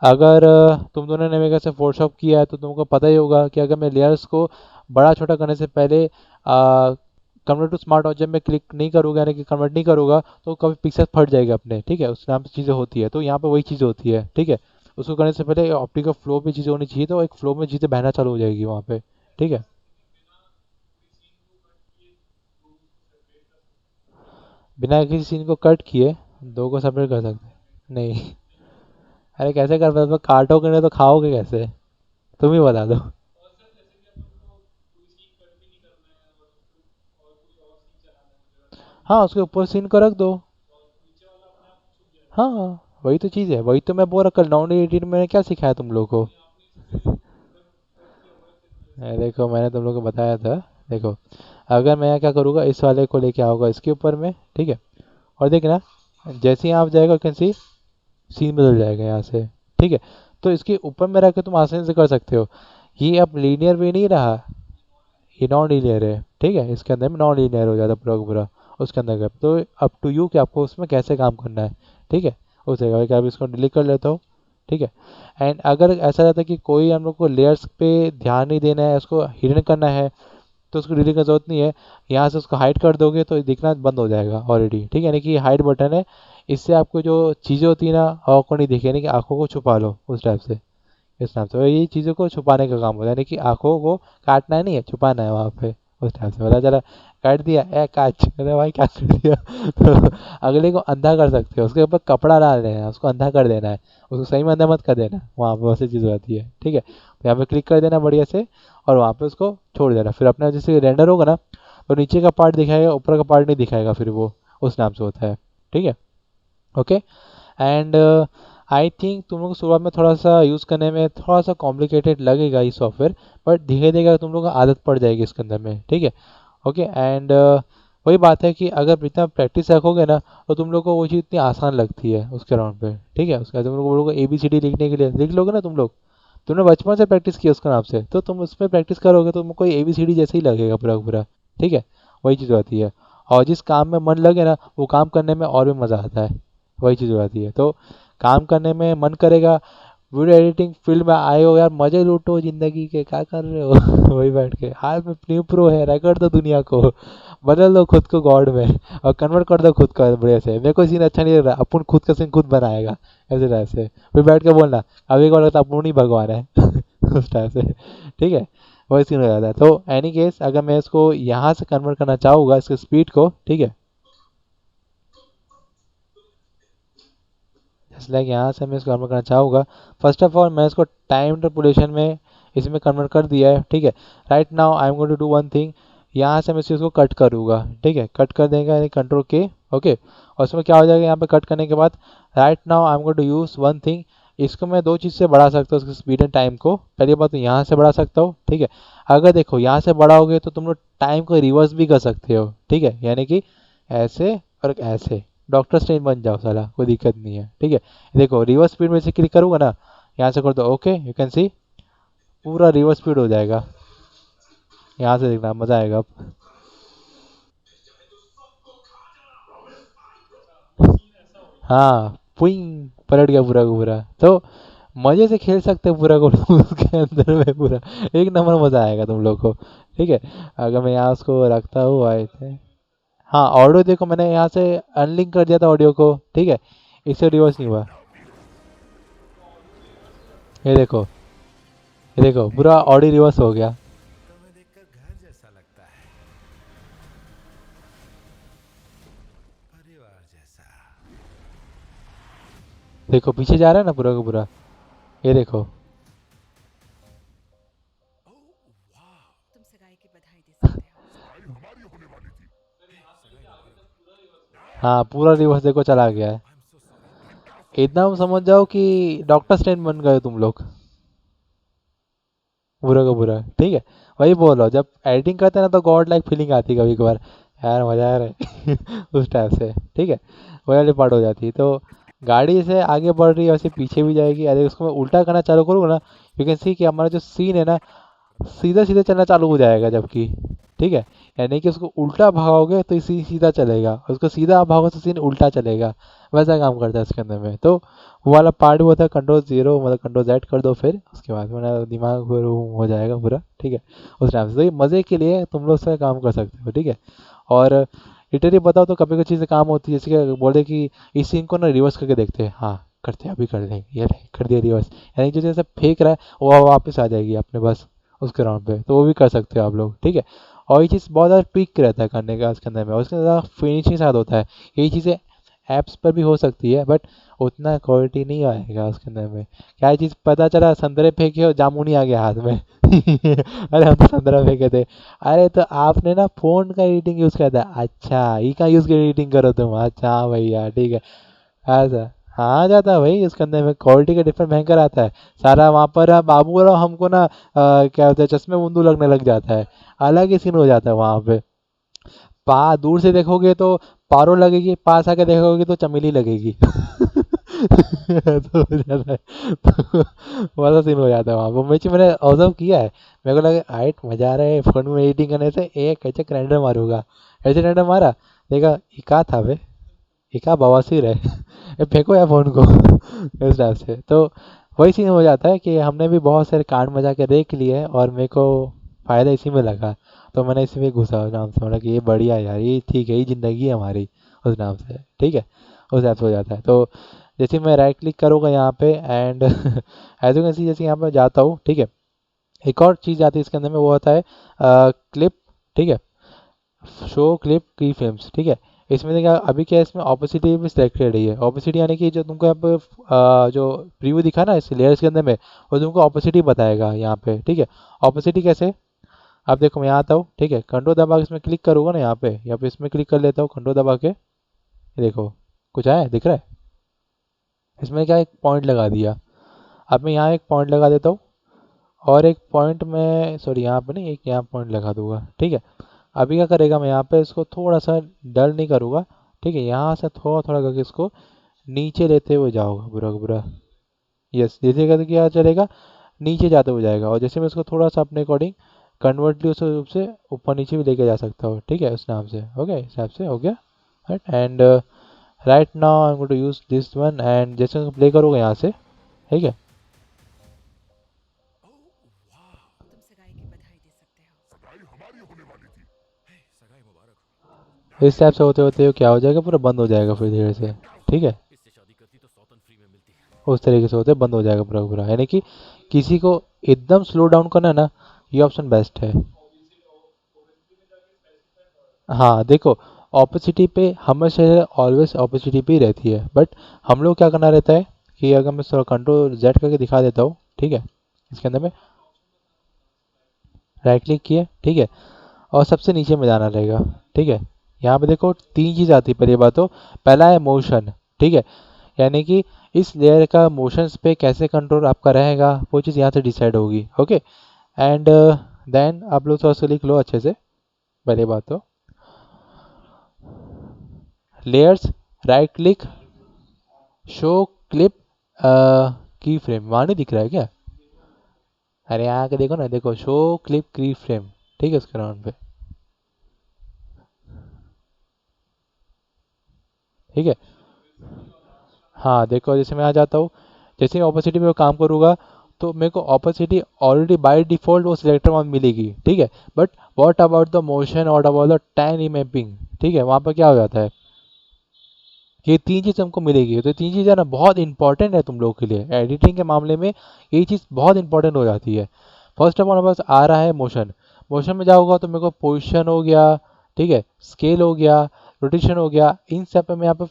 अगर तुम दोनों ने मेरे से फोटोशॉप किया है तो तुमको पता ही होगा कि अगर मैं लेयर्स को बड़ा छोटा करने से पहले कन्वर्ट टू स्मार्ट और जब मैं क्लिक नहीं करूँगा यानी कि कन्वर्ट नहीं करूँगा तो कभी पिक्सल फट जाएगा अपने, ठीक है। उस नाम से चीज़ें होती है, तो यहाँ पर वही चीज़ होती है, ठीक है। उसको करने से पहले ऑप्टिकल फ्लो पे चीज़ें होनी चाहिए, तो एक फ्लो में चीज़ें बहना चालू हो जाएगी वहाँ पे, ठीक है। बिना किसी सीन को कट किए दो को सेपरेट कर सकते हैं? नहीं। अरे कैसे कर पाते, काटोगे नहीं तो खाओगे कैसे, तुम ही बता दो। हाँ, उसके ऊपर सीन को रख दो। हाँ, वही तो चीज़ है, वही तो मैं बोल रहा कल नॉन एडिट में क्या सिखाया तुम लोगों को। देखो मैंने तुम लोगों को बताया था, देखो अगर मैं क्या करूँगा, इस वाले को लेके आऊँगा इसके ऊपर में, ठीक है। और देखना जैसे ही आप जाएगा कैन सी सीन बदल जाएगा यहाँ से, ठीक है। तो इसके ऊपर में रख के तुम आसानी से कर सकते हो। ये अब लीनियर वे नहीं रहा, ये नॉन लीनियर है, ठीक है। इसके अंदर में नॉन लीनियर हो जाता पूरा का पूरा उसके अंदर का। तो अप टू यू कि आपको उसमें कैसे काम करना है, ठीक है। उस जगह पे अब इसको डिलीट कर लेता हूँ, ठीक है। एंड अगर ऐसा रहता है कि कोई हम लोग को लेयर्स पे ध्यान नहीं देना है, उसको हिडन करना है, तो उसको डिलीट की जरूरत नहीं है। यहाँ से उसको हाइड कर दोगे तो दिखना बंद हो जाएगा ऑलरेडी, ठीक है। यानी कि हाइड बटन है, इससे आपको जो चीज़ें होती है ना आँखों को नहीं दिखे, यानी कि आँखों को छुपा लो उस टाइप से, इस नाम से। और ये चीज़ों को छुपाने का काम होता है, यानी कि आंखों को काटना नहीं है, छुपाना है वहाँ पे उस टाइप से। पता चला काट दिया, ए काच, अरे भाई क्या कर दिया। तो अगले को अंधा कर सकते हो, उसके ऊपर कपड़ा डाल देना है, उसको अंधा कर देना है, उसको सही में अंधा मत कर देना, वहाँ पर वैसी चीज़ रहती है, ठीक है। तो यहाँ पे क्लिक कर देना बढ़िया से और वहाँ पे उसको छोड़ देना। फिर अपना जैसे रेंडर होगा ना तो नीचे का पार्ट दिखाएगा, ऊपर का पार्ट नहीं दिखाएगा, फिर वो उस नाम से होता है, ठीक है। ओके। एंड आई थिंक तुम लोग को शुरुआत में थोड़ा सा यूज़ करने में थोड़ा सा कॉम्प्लिकेटेड लगेगा ये सॉफ्टवेयर, बट धीरे धीरे तुम लोग को आदत पड़ जाएगी इसके अंदर में, ठीक है। ओके। एंड वही बात है कि अगर इतना प्रैक्टिस रखोगे ना तो तुम लोग को वो चीज़ इतनी आसान लगती है उसके राउंड पे, ठीक है। उसके बाद तुम लोग को ABCD लिखने के लिए लिख लोगे ना तुम लोग, तुमने बचपन से प्रैक्टिस की उसके नाम से, तो तुम उसमें प्रैक्टिस करोगे तो तुमको ABCD जैसे ही लगेगा पूरा का पूरा, ठीक है। वही चीज़ होती है। और जिस काम में मन लगे ना वो काम करने में और भी मज़ा आता है, वही चीज़ हो जाती है। तो काम करने में मन करेगा, वीडियो एडिटिंग फील्ड में आए हो यार, मजे लूटो जिंदगी के, क्या कर रहे हो वही बैठ के हाल में न्यू प्रो है, रगड़ दो दुनिया को, बदल दो खुद को गॉड में, और कन्वर्ट कर दो खुद का बढ़िया से। मेरे को सीन अच्छा नहीं लग रहा, अपन खुद का सीन खुद बनाएगा, ऐसे टाइप से फिर बैठ के बोलना, अभी को लगता अपन ही भगवान है उस टाइप से, ठीक है। वही सीन हो जाता है। तो एनी केस अगर मैं इसको यहाँ से कन्वर्ट करना चाहूँगा इसके स्पीड को, ठीक है, जैसे लाइक यहाँ से मैं इसको कन्वर्ट करना चाहूँगा, फर्स्ट ऑफ ऑल मैं इसको टाइम इंटरपोलेशन में इसमें कन्वर्ट कर दिया है, ठीक है। Right now I am going to do one thing, यहाँ से मैं इस चीज़ को कट करूँगा, ठीक है। कट कर देगा यानी Ctrl+K, ओके। और उसमें क्या हो जाएगा यहाँ पे कट करने के बाद, right now I am going to use one thing, इसको मैं दो चीज़ से बढ़ा सकता हूँ इसकी स्पीड एंड टाइम को। पहली बात तो यहाँ से बढ़ा सकता हूँ, ठीक है। अगर देखो यहाँ से बढ़ाओगे तो तुम लोग टाइम को रिवर्स भी कर सकते हो, ठीक है, यानी कि ऐसे और ऐसे, डॉक्टर स्ट्रेन बन जाओ साला, कोई दिक्कत नहीं है, ठीक है। देखो रिवर्स स्पीड में से क्लिक करूँगा ना, यहाँ से कर दो ओके, यू कैन सी पूरा रिवर्स स्पीड हो जाएगा। यहाँ से देखना मज़ा आएगा अब। हाँ, पुइंग पलट गया पूरा का पूरा। तो मज़े से खेल सकते हो पूरा को उसके अंदर में पूरा, एक नंबर मज़ा आएगा तुम लोग को, ठीक है। अगर मैं यहाँ उसको रखता हूँ आए थे, हाँ ऑडियो देखो मैंने यहाँ से अनलिंक कर दिया था ऑडियो को, ठीक है। इससे रिवर्स नहीं हुआ। ये देखो, ये देखो पूरा ऑडियो रिवर्स हो गया। तुम्हें देखकर घर जैसा लगता है, परिवार जैसा। देखो पीछे जा रहा है ना पूरा का पूरा, ये देखो। ओह वाह, तुम सगाई की बधाई दे सकते हो। सगाई हमारी होने वाली थी। सगाई रुक रुक, हाँ पूरा रिवर्स देखो चला गया है। I am so sorry. इतना समझ जाओ कि डॉक्टर स्ट्रेन बन गए तुम लोग, पूरा का पूरा, ठीक है। वही बोल रहा हूँ, जब एडिटिंग करते हैं ना तो गॉड लाइक फीलिंग आती है कभी कभार, यार मजा आ रहा है उस टाइप से, ठीक है। वही वाली पार्ट हो जाती है। तो गाड़ी से आगे बढ़ रही है वैसे पीछे भी जाएगी। अरे उसको मैं उल्टा करना चालू करूँगा ना, यू कैन सी कि हमारा जो सीन है ना सीधा सीधा चलना चालू हो जाएगा, जबकि ठीक है, यानी कि उसको उल्टा भागोगे तो इसी सीधा चलेगा, उसको सीधा भागो तो सीन उल्टा चलेगा, वैसा काम करता है इसके अंदर में। तो वो वाला पार्ट भी होता है Ctrl+0, मतलब Ctrl+Z कर दो, फिर उसके बाद मेरा दिमाग फिर वो हो जाएगा पूरा, ठीक है। उस टाइम से तो ये मज़े के लिए तुम लोग से काम कर सकते हो, ठीक है। और लिटरली बताओ तो कभी कोई चीज़ें काम होती है, जैसे कि बोले कि इस सीन को ना रिवर्स करके देखते हैं, हाँ करते हैं अभी कर लेंगे, ये ले, कर दिया रिवर्स, यानी कि जो जैसे फेंक रहा है वो वापस आ जाएगी अपने बस उसके राउंड पे, तो वो भी कर सकते हो आप लोग, ठीक है। और ये चीज़ बहुत ज़्यादा ट्विक रहता है करने का उसके अंदर में, और उसके ज़्यादा फिनिशिंग साथ होता है। यही चीज़ें ऐप्स पर भी हो सकती है बट उतना क्वालिटी नहीं आएगा उसके अंदर में। क्या चीज़ पता चला, संतरे फेंके और जामुन ही आ गया हाथ में अरे हम तो संतरा फेंके थे। अरे तो आपने ना फ़ोन का एडिटिंग यूज़ किया था, अच्छा ई का यूज़ कर एडिटिंग करो तुम, अच्छा हाँ भैया ठीक है। ऐसा हाँ आ जाता है भाई, उसके अंदर में क्वालिटी का डिफरेंट भयंकर आता है सारा। वहाँ पर बाबू और हमको ना क्या होता है, चश्मे बूंदू लगने लग जाता है, अलग ही सीन हो जाता है वहाँ पे। पा दूर से देखोगे तो पारो लगेगी, पास आके देखोगे तो चमेली लगेगी तो हो जाता है, तो वैसा सीन हो जाता है वहाँ पर। मैंने ऑब्जर्व किया है, मेरे को लगा आइट मजा आ रहा है फोन में एडिटिंग करने से, एक कैसे रैंडम मारूंगा, ऐसे रैंडम मारा, देखा ये क्या था बे, ये क्या बवासीर है ये फेंको या फोन को इस टाइप से। तो वही सीन हो जाता है कि हमने भी बहुत सारे कांड मजा के देख लिए और मेरे को फ़ायदा इसी में लगा, तो मैंने इसी में घुसा उस नाम से, मतलब कि ये बढ़िया है यार, ये ठीक है, ये ज़िंदगी है हमारी उस नाम से, ठीक है। उस टाइप से हो जाता है। तो जैसे मैं राइट क्लिक करूँगा यहाँ पे and as you can see, जैसे यहाँ पर जाता हूँ, ठीक है। एक और चीज़ आती है इसके अंदर में, वो होता है क्लिप, ठीक है, शो क्लिप की फिल्म्स, ठीक है। इसमें देखिए अभी क्या है, इसमें ऑपोसिटी भी सिलेक्टेड है, ऑपोसिटी यानी कि जो तुमको अब जो प्रीव्यू दिखा ना इस लेयर्स के अंदर में, वो तुमको ऑपोसिटी बताएगा यहाँ पे, ठीक है। ऑपोसिटी कैसे, अब देखो मैं यहाँ आता हूँ, ठीक है, कंट्रोल दबा के इसमें क्लिक करूँगा ना यहाँ पे, या फिर इसमें क्लिक कर लेता हूँ कंट्रोल दबा के, ये देखो कुछ आया दिख रहा है, इसमें क्या एक पॉइंट लगा दिया। अब मैं यहाँ एक पॉइंट लगा देता हूँ, और एक पॉइंट में सॉरी यहाँ पे नहीं, एक यहाँ पॉइंट लगा दूंगा, ठीक है। अभी क्या करेगा, मैं यहाँ पे इसको थोड़ा सा डल नहीं करूँगा, ठीक है। यहाँ से थोड़ा थोड़ा करके इसको नीचे लेते हुए जाओगे पूरा का पूरा। यस, जैसे करके क्या चलेगा, नीचे जाते हुए जाएगा। और जैसे मैं इसको थोड़ा सा अपने अकॉर्डिंग कन्वर्टली उस रूप से ऊपर नीचे भी लेके जा सकता हूँ, ठीक है, उस नाम से। ओके, इस हिसाब से हो गया। Right, and right now I am going to use this one, and जैसे प्ले करोगे यहाँ से, ठीक है। ओह वाह, तुम सगाई की बधाई दे सकते हो। सगाई हमारी होने वाली थी। हे, सगाई मुबारक इस टाइप से होते होते क्या हो जाएगा, पूरा बंद हो जाएगा फिर धीरे से, ठीक है। हो। इससे शादी करती तो सौतन फ्री में मिलती है। उस तरीके से होते बंद हो जाएगा पूरा का पूरा, यानी कि किसी को एकदम स्लो डाउन करना है ना, ये ऑप्शन बेस्ट है। हाँ देखो, ऑपोसिटी पे हमेशा ऑलवेज ऑपोसिटी पे ही रहती है, बट हम लोग क्या करना रहता है कि अगर मैं थोड़ा कंट्रोल जेड करके दिखा देता हूँ, ठीक है। इसके अंदर में राइट क्लिक किए, ठीक है, और सबसे नीचे में जाना रहेगा, ठीक है। यहाँ पे देखो तीन चीज़ आती है, पहली बात तो पहला है मोशन, ठीक है, यानी कि इस लेयर का मोशंस पे कैसे कंट्रोल आपका रहेगा, वो चीज़ यहाँ से डिसाइड होगी। ओके, एंड देन आप लोग थोड़ा सा लिख लो अच्छे से। पहली बात तो layers, right click, show clip की फ्रेम, वहाँ नहीं दिख रहा है क्या? अरे यहाँ के देखो ना, देखो शो क्लिप की फ्रेम, ठीक है, उसके नाम पे, ठीक है। हाँ देखो, जैसे मैं आ जाता हूँ, जैसे मैं ऑपोसिटी में काम करूँगा, तो मेरे को ऑपोसिटी ऑलरेडी बाय डिफॉल्ट वो सिलेक्टर वहाँ मिलेगी, ठीक है। But what about the motion, what about the time mapping, ठीक है, वहाँ पर क्या हो जाता है, ये तीन चीज़ हमको मिलेगी। तो तीन चीज़ें ना बहुत इंपॉर्टेंट है तुम लोगों के लिए एडिटिंग के मामले में, ये चीज़ बहुत इंपॉर्टेंट हो जाती है। फर्स्ट ऑफ ऑल हमारे पास आ रहा है मोशन, मोशन में जाऊँगा तो मेरे को पोजिशन हो गया, ठीक है, स्केल हो गया, रोटेशन हो गया, इन सब पे मैं यहाँ पे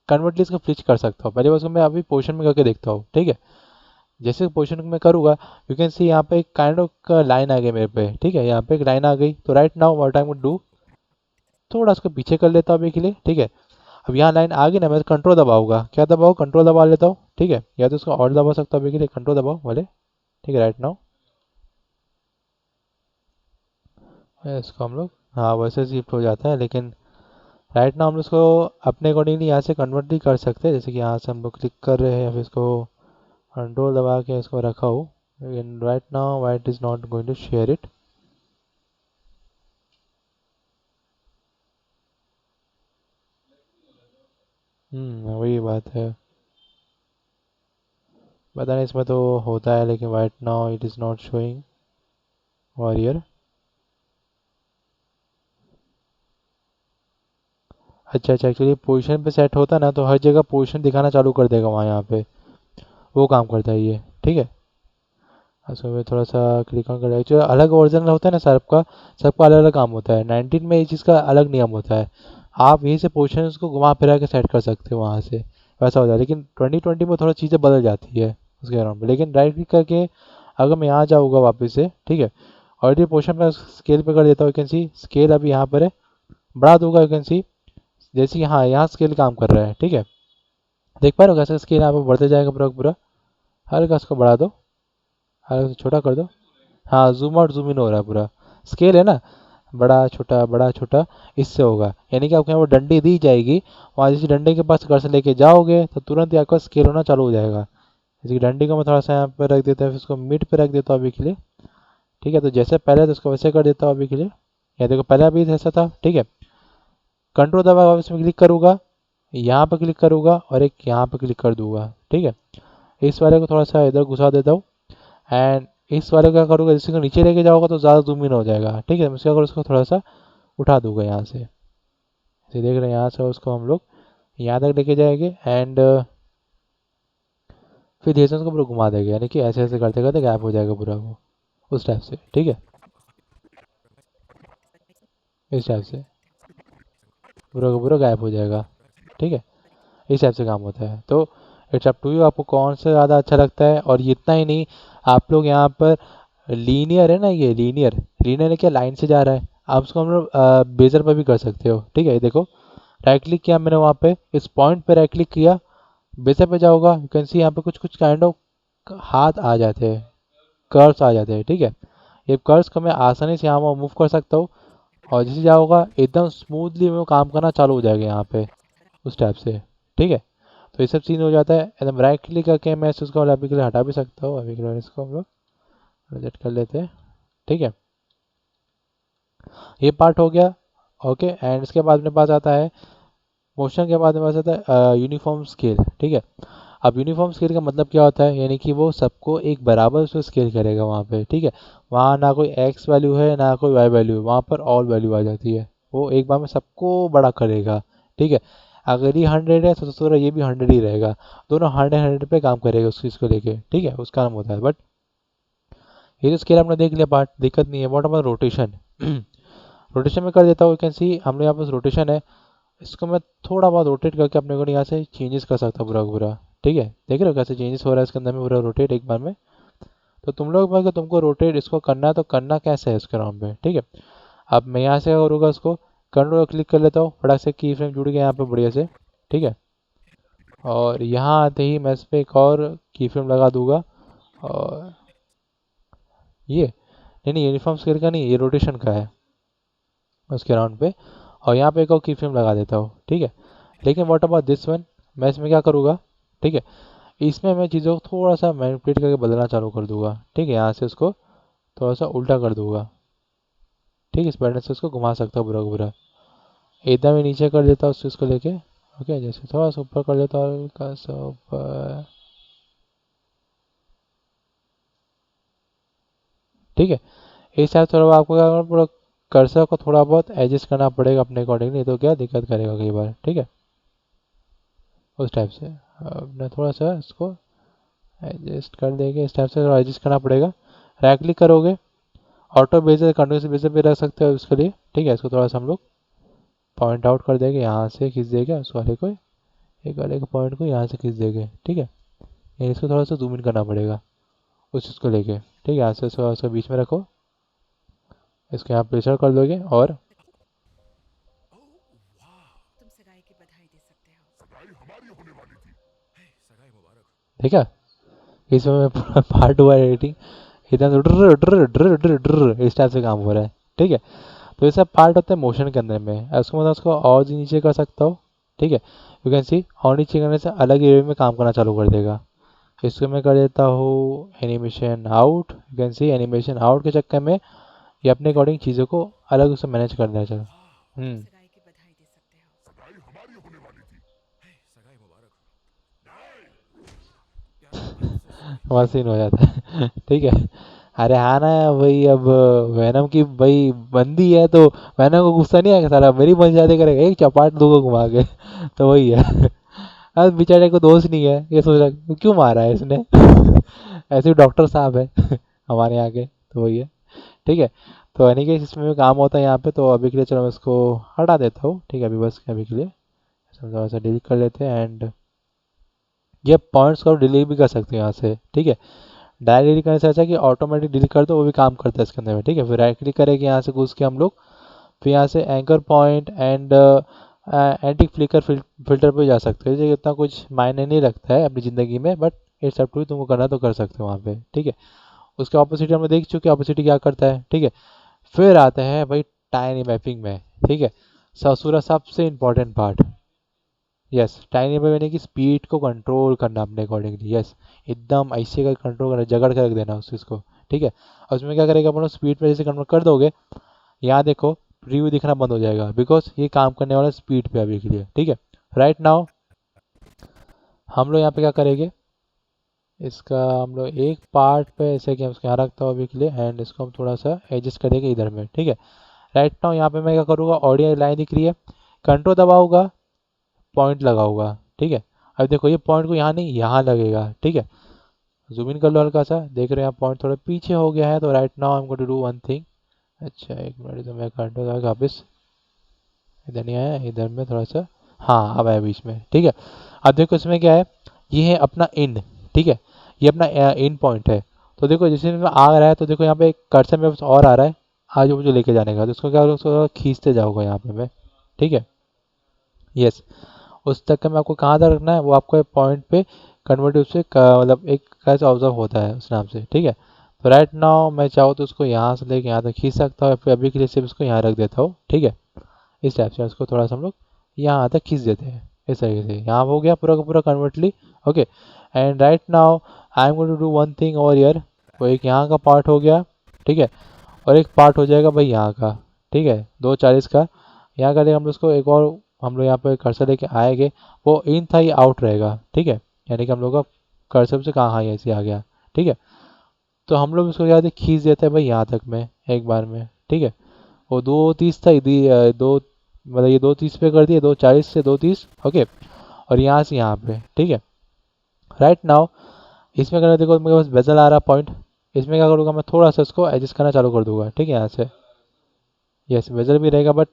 कन्वर्ट लिस्ट को फ्लिच कर सकता हूँ। पहले बस मैं अभी पोजिशन में करके देखता हूँ, ठीक है। जैसे पोजिशन में करूँगा, यू कैन सी यहाँ पे एक काइंड ऑफ लाइन आ गई मेरे पे, ठीक है, यहाँ पे एक लाइन आ गई। तो right now what I would do, थोड़ा उसको पीछे कर लेता हूँ अभी के लिए, ठीक है। अब यहाँ लाइन आ गई ना, मैं कंट्रोल दबाऊंगा, क्या दबाओ, कंट्रोल दबा लेता हूँ, ठीक है, या तो उसको और दबा सकता हूँ अभी के लिए, कंट्रोल दबाओ वाले, ठीक है। राइट नाउ इसको हम लोग, हाँ वैसे शिफ्ट हो जाता है, लेकिन राइट नाउ हम लोग इसको अपने अकॉर्डिंगली यहाँ से कन्वर्ट भी कर सकते हैं। जैसे कि यहाँ से हम लोग क्लिक कर रहे हैं, या फिर इसको कंट्रोल दबा के इसको रखा हो, लेकिन right now why it is not going to share it. वही बात है, पता नहीं इसमें तो होता है, लेकिन right now it is not showing warrior. अच्छा अच्छा, एक्चुअली पोजीशन पे सेट होता है ना, तो हर जगह पोजीशन दिखाना चालू कर देगा वहाँ, यहाँ पे वो काम करता है ये, ठीक है। उसमें मैं थोड़ा सा क्लिक ऑन कर, एक्चुअली अलग वर्जन होता है ना सबका, सबका अलग अलग काम होता है। 19 में ये चीज़ का अलग नियम होता है, आप यहीं से पोजीशन को घुमा फिरा के सेट कर सकते हो वहाँ से, वैसा होता है। लेकिन 2020 में थोड़ा चीज़ें बदल जाती है उसके अराउंड में। लेकिन राइट क्लिक करके अगर मैं यहाँ जाऊँगा वापस से, ठीक है, और ये पोजीशन में स्केल पे कर देता हूँ, यू कैन सी स्केल अभी यहाँ पर है, बढ़ा दूंगा, यू कैन सी जैसे यहाँ यहाँ स्केल काम कर रहा है, ठीक है। देख पा रहे हो कैसे स्केल यहाँ पे बढ़ते जाएगा पूरा पूरा, हल्का इसको बढ़ा दो, हल्का सा छोटा कर दो। हाँ, जूम आउट जूम इन हो रहा है पूरा, स्केल है ना, बड़ा छोटा, इससे होगा। यानी कि आपको यहाँ वो डंडी दी जाएगी, वहाँ जैसे डंडे के पास कर्सर लेके जाओगे तो तुरंत ही आपका स्केल होना चालू हो जाएगा। जैसे कि डंडी को मैं थोड़ा सा यहाँ पे रख देता हूँ, फिर इसको मिड पे रख देता हूँ अभी के लिए, ठीक है। तो जैसे पहले तो उसको वैसे कर देता हूँ अभी के लिए। या देखो पहले अभी ऐसा था, ठीक है। कंट्रोल दबा वापस में क्लिक करूँगा, यहाँ पे क्लिक करूँगा, और एक यहाँ पे क्लिक कर दूंगा, ठीक है। इस वाले को थोड़ा सा इधर घुसा देता हूँ, एंड इस वाले को क्या करूँगा, जैसे कि नीचे लेके जाओगा तो ज़्यादा जूम इन हो जाएगा, ठीक है। मैं इसका अगर उसको थोड़ा सा उठा दूंगा यहाँ से, जैसे देख रहे हैं यहाँ से उसको हम लोग यहाँ तक लेके जाएंगे, एंड फिर धीरे से उसको पूरा घुमा देंगे, यानी कि ऐसे ऐसे करते करते गायब हो जाएगा पूरा वो, उस टाइप से, ठीक है। इस टाइप से पूरा का पूरा गायब हो जाएगा, ठीक है। इस टाइप से काम होता है। तो इट्स अप टू यू, आपको कौन सा ज़्यादा अच्छा लगता है। और ये इतना ही नहीं, आप लोग यहाँ पर लीनियर है ना, ये लीनियर लीनियर है, क्या लाइन से जा रहा है, आप उसको हम लोग बेजर पर भी कर सकते हो, ठीक है। ये देखो राइट क्लिक किया मैंने वहाँ पे, इस पॉइंट पे राइट क्लिक किया, बेजर पे जाओगा, यू कैन सी यहाँ पे कुछ कुछ काइंड ऑफ हाथ आ जाते हैं, कर्व्स आ जाते हैं, ठीक है। ये कर्व्स को मैं आसानी से यहाँ मूव कर सकता हूँ, और जैसे क्या होगा एकदम स्मूथली वो काम करना चालू हो जाएगा यहाँ पे उस टाइप से। ठीक है, तो ये सब सीन हो जाता है। एकदम राइट क्लिक करके मैं इसको अभी के लिए हटा भी सकता हूँ। अभी के लिए इसको हम लोग रिजेक्ट कर लेते हैं। ठीक है, ये पार्ट हो गया। ओके, एंड इसके बाद मेरे पास आता है मोशन के बाद मेरे पास आता है यूनिफॉर्म स्केल। ठीक है, अब यूनिफॉर्म स्केल का मतलब क्या होता है, यानी कि वो सबको एक बराबर से स्केल करेगा वहाँ पे। ठीक है, वहाँ ना कोई एक्स वैल्यू है ना कोई वाई वैल्यू है, वहाँ पर ऑल वैल्यू आ जाती है। वो एक बार में सबको बड़ा करेगा। ठीक है, अगर ये 100 है तो सोच ये भी 100 ही रहेगा। दोनों 100 पे काम करेगा उस चीज़ को लेके। ठीक है, उसका नाम होता है। बट ये तो स्केल हमने देख लिया पार्ट, दिक्कत नहीं है। What about rotation? रोटेशन में कर देता हूँ। यू कैन सी हम लोग यहाँ पर रोटेशन है, इसको मैं थोड़ा बहुत रोटेट करके अपने को यहाँ से चेंजेस कर सकता हूँ पूरा का पूरा। ठीक है, देख रहे हो कैसे चेंजेस हो रहा है इसके अंदर में पूरा रोटेट एक बार में। तो तुम लोग अगर तुमको रोटेट इसको करना है तो करना कैसे है इसके राउंड पे। ठीक है, अब मैं यहाँ से क्या करूँगा, इसको कंट्रोल क्लिक कर लेता हूँ, फटाक से की फ्रेम जुड़ गया यहाँ पे बढ़िया से। ठीक है, और यहाँ आते ही मैं इस पर एक और की फ्रेम लगा दूंगा। और ये नहीं नहीं, यूनिफॉर्म स्केल का नहीं, ये रोटेशन का है उसके राउंड पे। और यहाँ पे एक और की फ्रेम लगा देता हूँ। ठीक है, लेकिन व्हाट अबाउट दिस वन, मैं इसमें क्या करूँगा, ठीक है, इसमें मैं चीज़ों को थोड़ा सा मैनिपुलेट करके बदलना चालू कर दूंगा। ठीक है, यहाँ से उसको थोड़ा सा उल्टा कर दूंगा। ठीक है, इस पैटर्न से उसको घुमा सकता हूँ पूरा का पूरा। एकदम ही नीचे कर देता हूँ उस चीज़ को लेके। ओके, जैसे थोड़ा सा ऊपर कर देता हूँ, हल्का सा ऊपर। ठीक है, इस हिसाब से थोड़ा बहुत आपको क्या करना, पूरा कर्सर को थोड़ा बहुत एडजस्ट करना पड़ेगा अपने अकॉर्डिंग, नहीं तो क्या दिक्कत करेगा कई बार। ठीक है, उस टाइप से अपने थोड़ा सा इसको एडजस्ट कर देंगे। इस टाइप से थोड़ा एडजस्ट करना पड़ेगा। राइट क्लिक करोगे, ऑटो बेसिस कंटिन्यूस बेसिस पे रख सकते हो उसके लिए। ठीक है, इसको थोड़ा सा हम लोग पॉइंट आउट कर देंगे, यहाँ से खींच देंगे उस वाले को, एक वाले के पॉइंट को यहाँ से खींच देंगे। ठीक है, यानी इसको थोड़ा सा जूम इन करना पड़ेगा उस चीज़ को लेके। ठीक है, यहाँ से इसको बीच में रखो, इसको यहाँ प्रेशर कर दोगे और तुम सगाई की बधाई दे सकते हो। सगाई मुबारक हो। ठीक है, इसमें मैं पूरा पार्ट हुआ एडिटिंग, इधर ड्र ड्र ड्र ड्र ड्र इस टाइप से काम हो रहा है। ठीक है, तो ये सब पार्ट होता है मोशन के अंदर में। उसको मतलब उसको और भी नीचे कर सकता हो। ठीक है, यू कैन सी और नीचे करने से अलग एरिया में काम करना चालू कर देगा। इसको मैं कर देता हूँ animation out. You can C animation out के चक्कर में ये अपने अकॉर्डिंग चीज़ों को अलग उससे मैनेज करना है। चलो, तुम सगाई की बधाई दे सकते हो। सगाई मुबारक हो। I am so sorry. वहाँ सीन हो जाता है। ठीक है, अरे हाँ ना भाई, अब वैनम की भाई बंदी है तो वैनम को गुस्सा नहीं आएगा, सारा मेरी बन जाते करेगा एक चपाट दूंगा घुमा के। तो वही है। अब बेचारे को दोस्त नहीं है, ये सोच रहा क्यों मारा है इसने। ऐसे डॉक्टर साहब है हमारे यहाँ के, तो वही है। ठीक है, तो यानी कि इसमें भी काम होता है यहाँ पे। तो अभी के लिए चलो मैं इसको हटा देता हूँ। ठीक है, अभी बस अभी के लिए थोड़ा सा डिलीट कर लेते हैं। एंड ये पॉइंट्स को डिलीट भी कर सकते हैं यहाँ से। ठीक है, डायरेक्ट डिलीट करने से अच्छा कि ऑटोमेटिक डिलीट कर दो, वो भी काम करता है इसके अंदर में। ठीक है, फिर राइट क्लिक करेंगे यहाँ से घुस के हम लोग, फिर यहाँ से anchor point and anti flicker filter पे जा सकते हो। ये इतना कुछ मायने नहीं रखता है अपनी ज़िंदगी में, बट इट्स अप टू, तुमको करना तो कर सकते हो वहाँ पे। ठीक है, उसके ऑपोजिट हमने देख चुके, ऑपोजिट क्या करता है। ठीक है, फिर आते हैं भाई टाइनी मैपिंग में। ठीक है, ससुरा सबसे important part. Yes, tiny map यानी कि स्पीड को कंट्रोल करना अपने अकॉर्डिंगली। यस, एकदम ऐसे का कंट्रोल करना, जगड़ के रख देना उस चीज़ को। ठीक है, और उसमें क्या करेगा अपन स्पीड पे जैसे कंट्रोल कर दोगे, यहाँ देखो प्रीव्यू दिखना बंद हो जाएगा, बिकॉज ये काम करने वाला स्पीड पे अभी के लिए। ठीक है, राइट नाउ हम लोग यहाँ पे क्या करेंगे, इसका हम लोग एक पार्ट पे ऐसे कि हम इसको यहाँ रखता हूँ अभी के लिए, एंड इसको हम थोड़ा सा एडजस्ट करेंगे इधर में। ठीक है, राइट नाउ यहाँ पे मैं क्या करूँगा, ऑडियो लाइन दिख रही है, कंट्रोल दबाऊंगा, पॉइंट लगाऊंगा। ठीक है, अब देखो ये पॉइंट को यहाँ नहीं यहाँ लगेगा। ठीक है, जूम इन कर लो हल्का सा, देख रहे हैं यहाँ पॉइंट थोड़ा पीछे हो गया है। तो right now I am going to do one thing. अच्छा एक मिनट, तो मैं कंट्रोल दबा के वापस इधर नहीं आया, इधर में थोड़ा सा, हाँ अब आया बीच में। ठीक है, अब देखो इसमें क्या है, ये है अपना इन। ठीक है, ये अपना इन पॉइंट है। तो देखो जैसे में आ रहा है, तो देखो यहाँ पे एक कर्सर में बस और आ रहा है आजू बाजू लेके जाने का, तो उसको क्या होगा, उसको खींचते जाऊँगा यहाँ पे मैं। ठीक है, यस, उस तक का में आपको कहाँ तक रखना है, वो आपको पॉइंट पे कन्वर्टिव से मतलब एक कैसे ऑब्जर्व होता है उस नाम से। ठीक है, तो राइट नाउ मैं चाहूँ तो उसको यहाँ से लेके यहाँ तक खींच सकता हूँ, फिर अभी के लिए सिर्फ इसको यहाँ रख देता हूँ, ठीक है। इस टाइप से उसको थोड़ा सा हम लोग यहाँ तक खींच देते हैं इस तरीके से। यहाँ हो गया पूरा का पूरा कन्वर्टली, okay. And right now I am going to do one thing over here. वो एक यहाँ का पार्ट हो गया, ठीक है, और एक पार्ट हो जाएगा भाई यहाँ का, ठीक है, 240 का। यहाँ का लेके हम लोग उसको एक और हम लोग यहाँ पे कर्सर लेके आएंगे, वो इन था ये आउट रहेगा, ठीक है। यानी कि हम लोग का कर्सर से कहाँ हाँ ऐसे आ गया, ठीक है। तो हम लोग इसको यहाँ तक खींच देते हैं भाई यहाँ तक में एक बार में, ठीक है। वो 230 था, दो मतलब ये 230 पे कर दिए, 240 से 230, ओके। और यहाँ से यहाँ पे, ठीक है। राइट नाउ इसमें करना, देखो मेरे पास बेजल आ रहा पॉइंट, इसमें क्या करूँगा मैं थोड़ा सा इसको एडजस्ट करना चालू कर दूंगा, ठीक है, यहाँ से। यस बेजल भी रहेगा, बट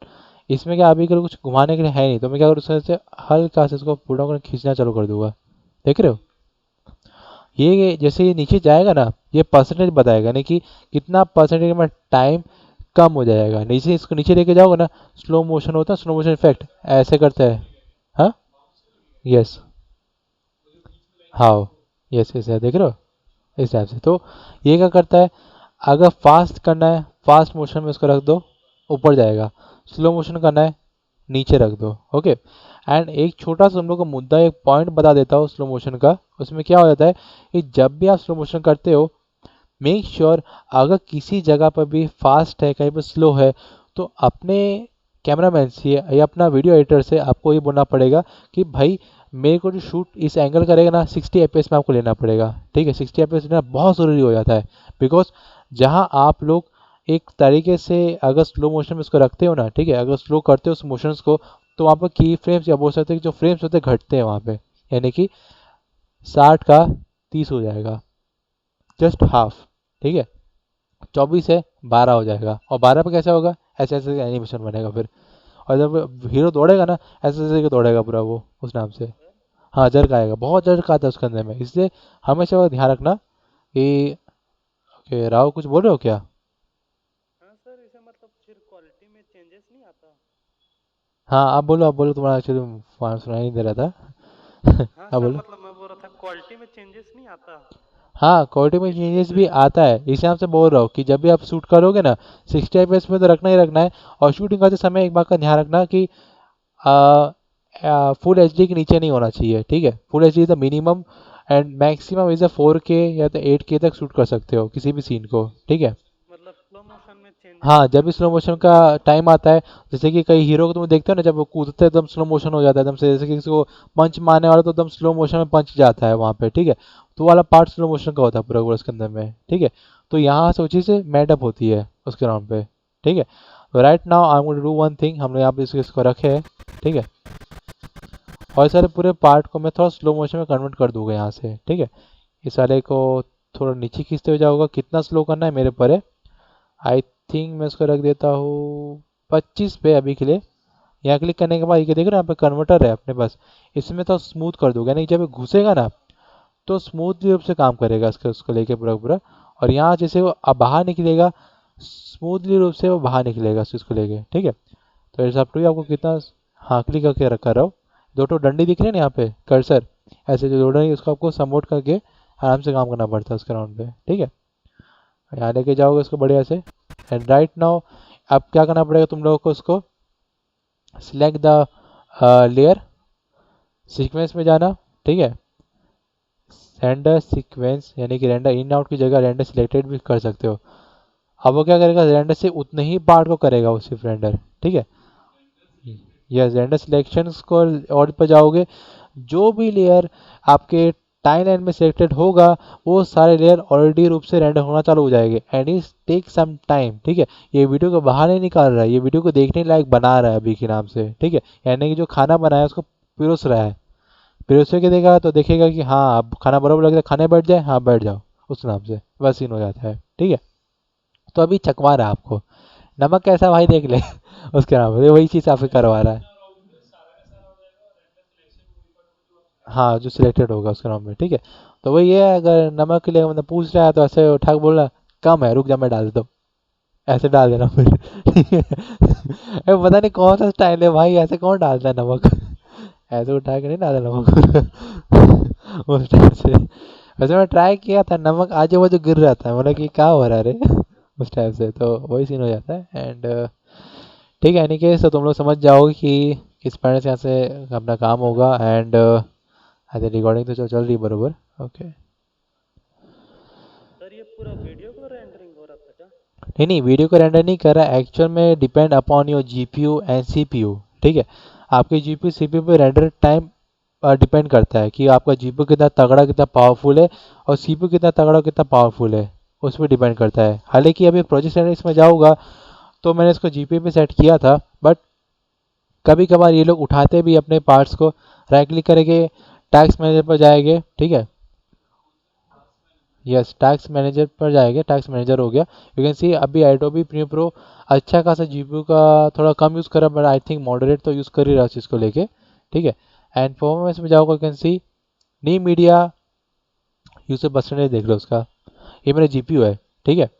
इसमें क्या अभी कर कुछ घुमाने के लिए है नहीं, तो मैं क्या करूँ उससे हल्का से इसको पूरा कर खींचना चालू कर दूंगा, देख रहे हो। ये जैसे ये नीचे जाएगा ना, ये परसेंटेज बताएगा, यानी कि कितना परसेंटेज में टाइम कम हो जाएगा। नीचे इसको नीचे लेके जाओगे ना, स्लो मोशन होता है, स्लो मोशन इफेक्ट ऐसे करते हैं। हाँ, यस, हाँ, यस यस, देख रहे हो इस टाइप से। तो ये क्या करता है, अगर फास्ट करना है फास्ट मोशन में इसको रख दो, ऊपर जाएगा। स्लो मोशन करना है, नीचे रख दो, ओके। एंड एक छोटा सा हम लोग को मुद्दा, एक पॉइंट बता देता हूँ स्लो मोशन का। उसमें क्या हो जाता है कि जब भी आप स्लो मोशन करते हो, मेक श्योर अगर किसी जगह पर भी फास्ट है कहीं पर स्लो है, तो अपने कैमरामैन से या अपना वीडियो एडिटर से आपको ये बोलना पड़ेगा कि भाई मेरे को जो शूट इस एंगल करेगा ना 60 एफ में आपको लेना पड़ेगा, ठीक है। 60 एफ लेना बहुत ज़रूरी हो जाता है, बिकॉज जहाँ आप लोग एक तरीके से अगर स्लो मोशन में इसको रखते हो ना, ठीक है, अगर स्लो करते हो उस मोशंस को, तो वहाँ पर की फ्रेम्स या बोल सकते हैं कि जो फ्रेम्स होते हैं घटते हैं वहाँ पे, यानी कि 60 का 30 हो जाएगा, जस्ट हाफ, ठीक है। 24 है 12 हो जाएगा, और 12 पे कैसा होगा, ऐसे ऐसे एनिमेशन बनेगा फिर। और जब हीरो दौड़ेगा ना, ऐसे ऐसे करके दौड़ेगा पूरा वो उस नाम से। हाँ, जर्क आएगा, बहुत जर्क आता है उसके अंदर में, इसलिए हमेशा वो ध्यान रखना कि ओके। राव कुछ बोल रहे हो क्या? हाँ सर, इसे मतलब फिर क्वालिटी में चेंजेस नहीं आता? हाँ, आप बोलो, तुम्हारा एक्चुअली सुनाई नहीं दे रहा था। हाँ आप सर, बोलो। मतलब मैं बोल रहा था क्वालिटी में चेंजेस नहीं आता हाँ, क्वालिटी में डिस्प्ले चेंजेस पे? भी आता है, इस हिसाब से बोल रहा हूँ कि जब भी आप शूट करोगे ना, 60 एफ में तो रखना ही रखना है। और शूटिंग करते समय एक बात का ध्यान रखना कि फुल एच डी के नीचे नहीं होना चाहिए, ठीक है। Full H D the minimum and maximum is 4K या तो 8K तक शूट कर सकते हो किसी भी सीन को, ठीक है। मतलब स्लो मोशन में चेंजेस हाँ, नहीं जब भी स्लो आता? मोशन का टाइम आता है, जैसे कि कई हीरो को तुम देखते हो ना, जब वो कूदते हैं एकदम स्लो मोशन हो जाता है एकदम से, जैसे कि किसी को पंच मारने वाला तो एकदम स्लो मोशन में पंच जाता है वहाँ पे, ठीक है। तो वो वाला पार्ट स्लो मोशन का होता है पूरा पूरा उसके अंदर में, ठीक है। तो यहाँ से वो चीज़ मैडअप होती है उसके राउंड पे, ठीक है। तो right now I am going to do one thing, हम लोग यहाँ पे इसको रखे हैं, ठीक है। और सारे पूरे पार्ट को मैं थोड़ा स्लो मोशन में कन्वर्ट कर दूंगा यहाँ से, ठीक है। इस सारे को थोड़ा नीचे खींचते हुए जाऊँगा, कितना स्लो करना है मेरे पर है। आई थिंक मैं इसको रख देता हूँ 25 पे अभी के लिए। यहाँ क्लिक करने के बाद ये देखो ना, यहाँ पे कन्वर्टर है अपने पास, इसमें तो स्मूथ कर दूंगा, यानी कि जब ये घुसेगा ना तो स्मूथली रूप से काम करेगा इसके उसको लेके पूरा पूरा। और यहाँ जैसे वो अब बाहर निकलेगा, स्मूथली रूप से वो बाहर निकलेगा इस चीज़ को लेके, ठीक है। तो इट्स अप टू यू आपको कितना। हाँ, क्लिक करके रखा रहो, दो तो डंडी दिख रही है ना यहाँ पे कर्सर, ऐसे जो दो डंडी उसको आपको समोट करके आराम से काम करना पड़ता है उसके राउंड पे, ठीक है। यहाँ लेके जाओगे इसको बढ़िया से। एंड राइट नाउ अब क्या करना पड़ेगा तुम लोगों को, उसको सिलेक्ट द लेयर, सीक्वेंस में जाना, ठीक है। रेंडर सीक्वेंस यानी कि रेंडर इन आउट की जगह रेंडर सिलेक्टेड भी कर सकते हो। अब वो क्या करेगा, रेंडर से उतने ही पार्ट को करेगा वो सिर्फ रेंडर, ठीक है। यस, रेंडर सिलेक्शन को और पर जाओगे, जो भी लेयर आपके टाइमलाइन में सिलेक्टेड होगा, वो सारे लेयर ऑलरेडी रूप से रेंडर होना चालू हो जाएंगे, and it take some time, ठीक है। ये वीडियो को बाहर नहीं निकाल रहा है, ये वीडियो को देखने लायक बना रहा है अभी के नाम से, ठीक है। यानी कि जो खाना बनाया उसको पिरोस रहा है, पिरोस के देगा तो देखेगा कि हाँ अब खाना बराबर लग रहा है, खाने बैठ जाए, हाँ बैठ जाओ, उस नाम से बस सीन हो जाता है, ठीक है। तो अभी चकवा रहा है आपको, नमक कैसा भाई देख ले। उसके नाम से वही चीज़ आपसे करवा रहा है। हाँ, जो सिलेक्टेड होगा उसके नाम में, ठीक है। तो वही है, अगर नमक के लिए मतलब पूछ रहा है तो ऐसे उठा के बोल रहा कम है, रुक जा मैं डाल देता हूँ, ऐसे डाल देना फिर। ठीक है। अरे पता नहीं कौन सा स्टाइल है भाई, ऐसे कौन डालता है नमक। ऐसे उठा के नहीं डालना नमक। उस टाइप से। वैसे मैं ट्राई किया था, नमक आजू बाजू गिर रहा था, बोला कि क्या हो रहा है रे उस टाइप से तो वही सीन हो जाता है। एंड ठीक है, एनी केस तो तुम लोग समझ जाओगे कि किस पैटर्न से यहाँ से अपना काम होगा। एंड आई रिकॉर्डिंग तो चल रही है बरोबर। ओके। सर ये पूरा वीडियो को रेंडरिंग हो रहा था क्या? नहीं नहीं, वीडियो को रेंडर नहीं कर रहा है, एक्चुअल में depend upon your GPU and CPU. ठीक है, आपके जीपीयू सीपीयू पे रेंडर टाइम डिपेंड करता है कि आपका जीपीयू कितना तगड़ा कितना पावरफुल है, और सीपीयू कितना तगड़ा कितना पावरफुल है, उस पर डिपेंड करता है। हालांकि अभी प्रोजेक्ट सेंटर इसमें जाऊँगा तो मैंने इसको जीपीयू पे सेट किया था, बट कभी कभार ये लोग उठाते भी अपने पार्ट्स को, राइट क्लिक करेंगे, टैक्स मैनेजर पर जाएंगे। ठीक है, यस, टैक्स मैनेजर पर जाएंगे, टैक्स मैनेजर हो गया। यू कैन सी अभी एडोबी प्रीमियर प्रो अच्छा खासा जीपीयू का थोड़ा कम यूज़ कर रहा है, बट आई थिंक मॉडरेट तो यूज़ कर ही रहा है उस चीज़ को लेके। ठीक है, एंड परफॉर्मेंस में जाओगे, you can C knee media user percentage देख लो उसका, ये मेरा जीपीयू है। ठीक है,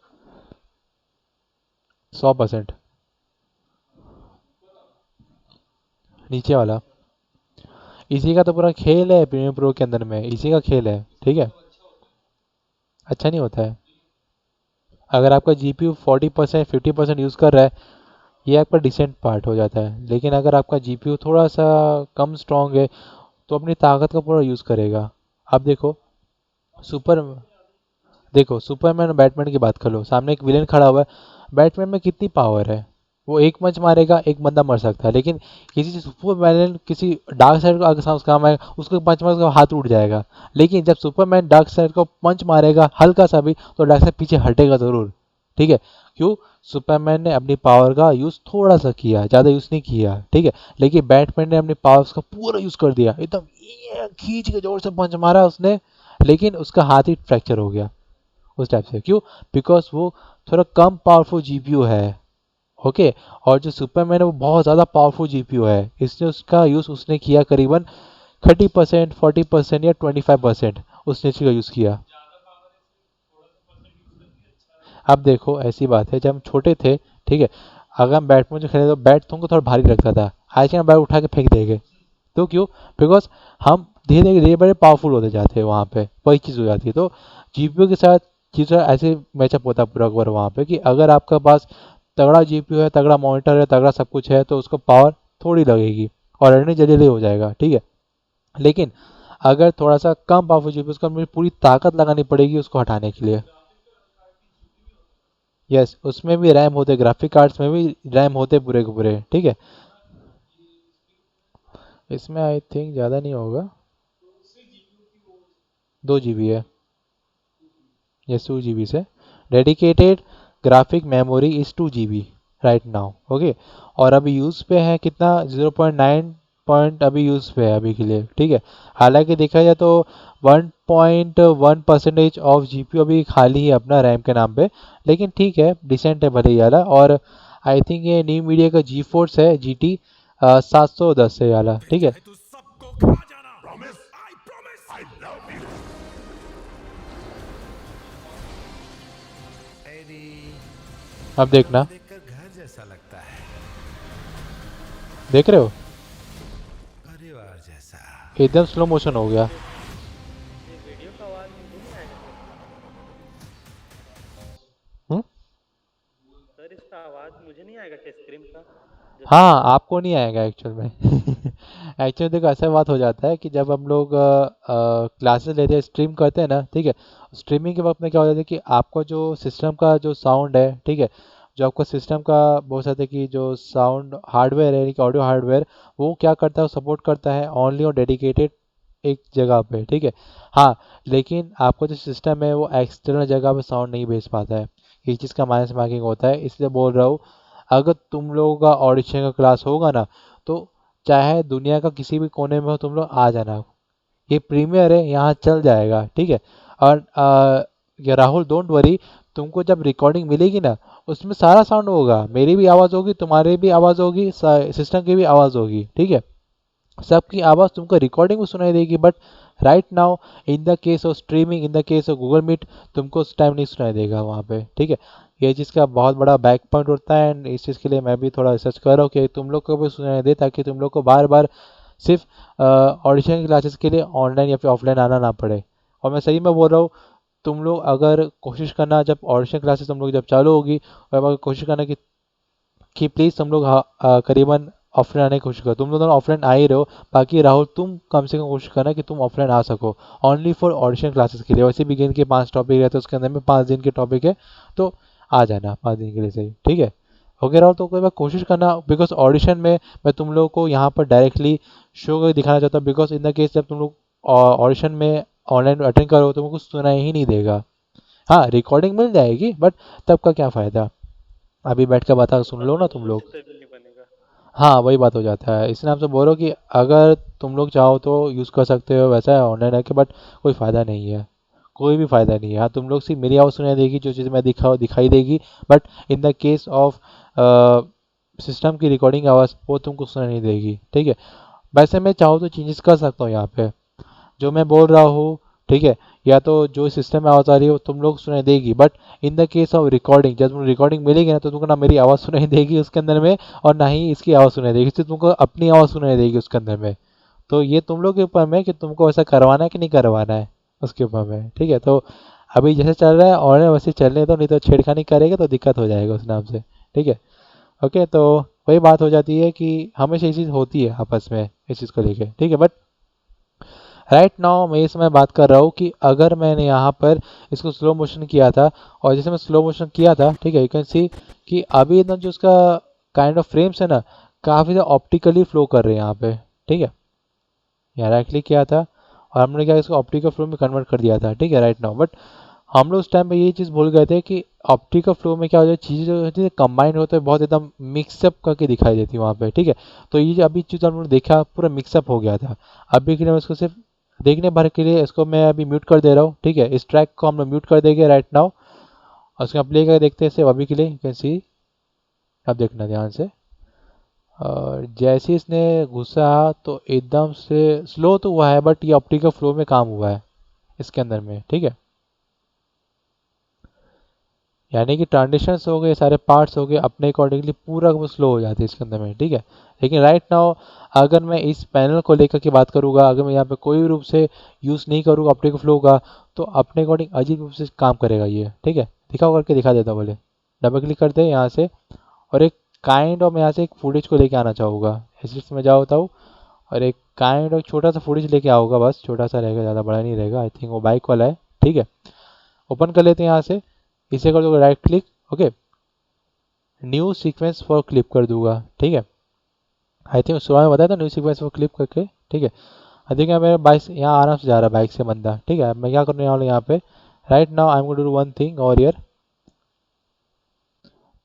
100%। नीचे वाला इसी का तो पूरा खेल है, प्रीमियर प्रो के अंदर में इसी का खेल है। ठीक है, अच्छा नहीं होता है। अगर आपका जीपीयू 40% 50% यूज़ कर रहा है, ये आपका डिसेंट पार्ट हो जाता है। लेकिन अगर आपका जीपीयू थोड़ा सा कम स्ट्रांग है तो अपनी ताकत का पूरा यूज़ करेगा। अब देखो सुपर देखो सुपरमैन और बैटमैन की बात कर लो, सामने एक विलेन खड़ा हुआ है, बैटमैन में कितनी पावर है, वो एक पंच मारेगा एक बंदा मर सकता है। लेकिन किसी सुपरमैन किसी डार्क साइड को अगर सामने काम आएगा, उसको पंच मारेगा उसका हाथ उठ जाएगा। लेकिन जब सुपरमैन डार्क साइड को पंच मारेगा हल्का सा भी, तो डार्क साइड पीछे हटेगा ज़रूर। ठीक है, क्यों? सुपरमैन ने अपनी पावर का यूज़ थोड़ा सा किया, ज़्यादा यूज़ नहीं किया। ठीक है, लेकिन बैटमैन ने अपनी पावर्स का पूरा यूज़ कर दिया, एकदम ये खींच के जोर से पंच मारा उसने, लेकिन उसका हाथ ही फ्रैक्चर हो गया उस टाइप से। क्यों? बिकॉज वो थोड़ा कम पावरफुल जीपीयू है। ओके, और जो सुपरमैन है वो बहुत ज़्यादा पावरफुल जीपीयू है, इसलिए उसका यूज़ उसने किया करीबन 30% 40% या 25% उसने इसका यूज़ किया। अब देखो ऐसी बात है, जब हम छोटे थे, ठीक है, अगर हम बैटमैन जो खेले तो बैट तुमको थोड़ा भारी लगता था, आज के हम बैट उठा के फेंक देंगे। तो क्यों? बिकॉज हम धीरे धीरे बड़े पावरफुल होते जाते हैं, वहाँ पे वही चीज़ हो जाती है। तो जीपीयू के साथ चीज़ ऐसे मैचअप होता है पूरा पूरा वहाँ पे, कि अगर आपका पास तगड़ा जीपीयू है, तगड़ा मॉनिटर है, तगड़ा सब कुछ है, तो उसको पावर थोड़ी लगेगी और रनिंग जल्दी हो जाएगा। ठीक है, लेकिन अगर थोड़ा सा कम पावरफुल जीपीयू, उसको हमें पूरी ताकत लगानी पड़ेगी उसको हटाने के लिए। यस, उसमें भी रैम होते, ग्राफिक कार्ड्स में भी रैम होते पूरे के पूरे। ठीक है, इसमें आई थिंक ज़्यादा नहीं होगा, 2 GB है, यस 2 GB से dedicated graphic memory is 2 GB right now. Okay, और अभी यूज़ पे है कितना, 0.9 पॉइंट अभी यूज़ पे है अभी के लिए। ठीक है, हालांकि देखा जाए तो 1.1% ऑफ जीपीयू अभी खाली है अपना रैम के नाम पे, लेकिन ठीक है, डिसेंट है भले ही वाला। और आई थिंक ये न्यू मीडिया का जी फोर्स है, GT 710 है वाला। फिर ठीक है, चाहे तू सबको खा जाना। Promise, I promise, I love you. एडी, अब देखना, देखकर घर जैसा लगता है, देख रहे हो परिवार जैसा। एकदम स्लो मोशन हो गया। ये वीडियो का आवाज़ मुझे नहीं आएगा हम्म? सर इसका आवाज़ मुझे नहीं आएगा क्या स्क्रीन का जो हाँ, साउंड है? आपको नहीं आएगा एक्चुअल में एक्चुअली देखो ऐसा बात हो जाता है कि जब हम लोग क्लासेस लेते हैं, स्ट्रीम करते हैं ना, ठीक है, स्ट्रीमिंग के वक्त में क्या हो जाता है कि आपका जो सिस्टम का जो साउंड है, ठीक है, जो आपका सिस्टम का बहुत सारे कि जो साउंड हार्डवेयर है, यानी कि ऑडियो हार्डवेयर, वो क्या करता है, सपोर्ट करता है ओनली और डेडिकेटेड एक जगह पे। ठीक है, हाँ, लेकिन आपका जो सिस्टम है वो एक्सटर्नल जगह पे साउंड नहीं भेज पाता है, ये चीज़ का माइनस मार्किंग होता है। इसलिए बोल रहा हूँ, अगर तुम लोगों का ऑडिशन का क्लास होगा ना, तो चाहे दुनिया का किसी भी कोने में हो, तुम लोग आ जाना, ये प्रीमियर है, यहाँ चल जाएगा। ठीक है, और ये राहुल डोंट वरी, तुमको जब रिकॉर्डिंग मिलेगी ना, उसमें सारा साउंड होगा, मेरी भी आवाज़ होगी, तुम्हारी भी आवाज़ होगी, सिस्टम की भी आवाज़ होगी। ठीक है, सबकी आवाज़ तुमको रिकॉर्डिंग में सुनाई देगी, but right now in the case of streaming, in the case of Google Meet, तुमको उस टाइम नहीं सुनाई देगा वहाँ पे। ठीक है, ये चीज़ का बहुत बड़ा बैक पॉइंट होता है, एंड इस चीज़ के लिए मैं भी थोड़ा रिसर्च कर रहा हूँ कि तुम लोग को भी सुनाई दे, ताकि तुम लोग को बार बार सिर्फ ऑडिशन क्लासेस के लिए ऑनलाइन या फिर ऑफलाइन आना ना पड़े। और मैं सही में बोल रहा हूँ, तुम लोग अगर कोशिश करना, जब ऑडिशन क्लासेस तुम लोग जब चालू होगी, और अगर कोशिश करना कि प्लीज़ तुम लोग करीबन ऑफलाइन आने की कोशिश करो। तुम लोग दोनों ऑफलाइन आ ही रहे हो, बाकी राहुल तुम कम से कम कोशिश करना कि तुम ऑफलाइन आ सको, ओनली फॉर ऑडिशन क्लासेस के लिए। वैसे भी गेम के 5 टॉपिक रहते हैं, उसके अंदर में 5 दिन के टॉपिक है, तो आ जाना 5 दिन के लिए सही, ठीक है। ओके राहुल, तो कोई बार कोशिश करना, बिकॉज ऑडिशन में मैं तुम लोग को यहाँ पर डायरेक्टली शो करके दिखाना चाहता हूँ, बिकॉज इन द केस जब तुम लोग ऑडिशन में ऑनलाइन अटेंड करो तुमको कुछ सुनाई ही नहीं देगा। हाँ, रिकॉर्डिंग मिल जाएगी, बट तब का क्या फ़ायदा, अभी बैठ कर बता सुन लो मतलब ना तुम लोग। यूसेबल नहीं बनेगा। हाँ, वही बात हो जाता है, इसलिए आपसे बोल रहा हूँ कि अगर तुम लोग चाहो तो यूज़ कर सकते हो, वैसा है ऑनलाइन है कि, बट कोई फ़ायदा नहीं है, कोई भी फ़ायदा नहीं है। हाँ, तुम लोग सिर्फ मेरी आवाज़ सुनाई देगी, जो चीज़ मैं दिखाई देगी, but in the case of system की रिकॉर्डिंग आवाज़ वो तुमको सुनाई नहीं देगी, ठीक है। वैसे मैं चाहूँ तो चेंजेस कर सकता हूँ यहाँ पे, जो मैं बोल रहा हूँ, ठीक है, या तो जो सिस्टम में आवाज़ आ रही है वो तुम लोग सुनाई देगी, but in the case of recording, जब तुम रिकॉर्डिंग मिलेगी ना तो तुमको ना मेरी आवाज़ सुनाई देगी उसके अंदर में, और ना ही इसकी आवाज़ सुनाई देगी, सिर्फ तुमको अपनी आवाज़ सुनाई देगी उसके अंदर में। तो ये तुम लोग के ऊपर में कि तुमको ऐसा करवाना है कि नहीं करवाना है, उसके ऊपर में, ठीक है। तो अभी जैसे चल रहा है और वैसे चलने दो, नहीं तो छेड़खानी करेगा तो दिक्कत हो जाएगा उस नाम से, ठीक है। ओके, तो वही बात हो जाती है कि हमेशा ये चीज़ होती है आपस में इस चीज़ को लेके, ठीक है। बट राइट नाउ मैं इस समय बात कर रहा हूँ कि अगर मैंने यहाँ पर इसको स्लो मोशन किया था, और जैसे मैं स्लो मोशन किया था, ठीक है, यू कैन सी कि अभी एकदम जो उसका काइंड ऑफ फ्रेम्स है ना, काफ़ी ज़्यादा ऑप्टिकली फ्लो कर रहे हैं यहाँ पे, ठीक है। यहाँ राइट क्लिक किया था और हमने क्या इसको ऑप्टिकल फ्लो में कन्वर्ट कर दिया था, ठीक है, राइट नाउ। बट हम लोग उस टाइम पे ये चीज़ भूल गए थे कि ऑप्टिकल फ्लो में क्या हो जाए, चीज़ें जो होती है कंबाइन होते हैं, बहुत एकदम मिक्सअप करके दिखाई देती है वहाँ पे, ठीक है। तो ये जो अभी चीज़ हम लोग देखा पूरा मिक्सअप हो गया था। अभी के लिए मैं इसको सिर्फ देखने भर के लिए इसको मैं अभी म्यूट कर दे रहा हूँ, ठीक है। इस ट्रैक को हम लोग म्यूट कर देंगे राइट नाउ, और उसको प्ले करके देखते हैं सिर्फ अभी के लिए, यू कैन सी। अब देखना ध्यान से, और जैसे ही इसने घुसा तो एकदम से स्लो तो हुआ है, बट ये ऑप्टिकल फ्लो में काम हुआ है इसके अंदर में, ठीक है। यानी कि ट्रांजिशंस हो गए, सारे पार्ट्स हो गए, अपने अकॉर्डिंगली पूरा वो स्लो हो जाते हैं इसके अंदर में, ठीक है। लेकिन राइट नाउ अगर मैं इस पैनल को लेकर के बात करूँगा, अगर मैं यहाँ पे कोई भी रूप से यूज़ नहीं करूँगा ऑप्टिकल फ्लो का, तो अपने अकॉर्डिंग अजीब रूप से काम करेगा ये, ठीक है। दिखाओ करके दिखा देता हूँ, बोले डबल क्लिक करते हैं यहाँ से, और एक काइंड ऑफ मैं यहाँ से एक फुटेज को लेके आना चाहूँगा, इस में जाता हूँ, और एक काइंड ऑफ छोटा सा फुटेज लेके आऊँगा, बस छोटा सा रहेगा, ज़्यादा बड़ा नहीं रहेगा, आई थिंक वो बाइक वाला है, ठीक है। ओपन कर लेते हैं यहाँ से, इसे कर दूंगा right click, okay, new sequence for clip कर दूंगा, ठीक है। आई थिंक सुबह में बताया था न्यू सीक्वेंस फॉर क्लिप करके, ठीक है। आई थिंक मेरा बाइक यहाँ आराम से जा रहा है, बाइक से बंदा, ठीक है। मैं क्या करने वाला हूँ यहाँ पे, right now I am going to do one thing, और ईयर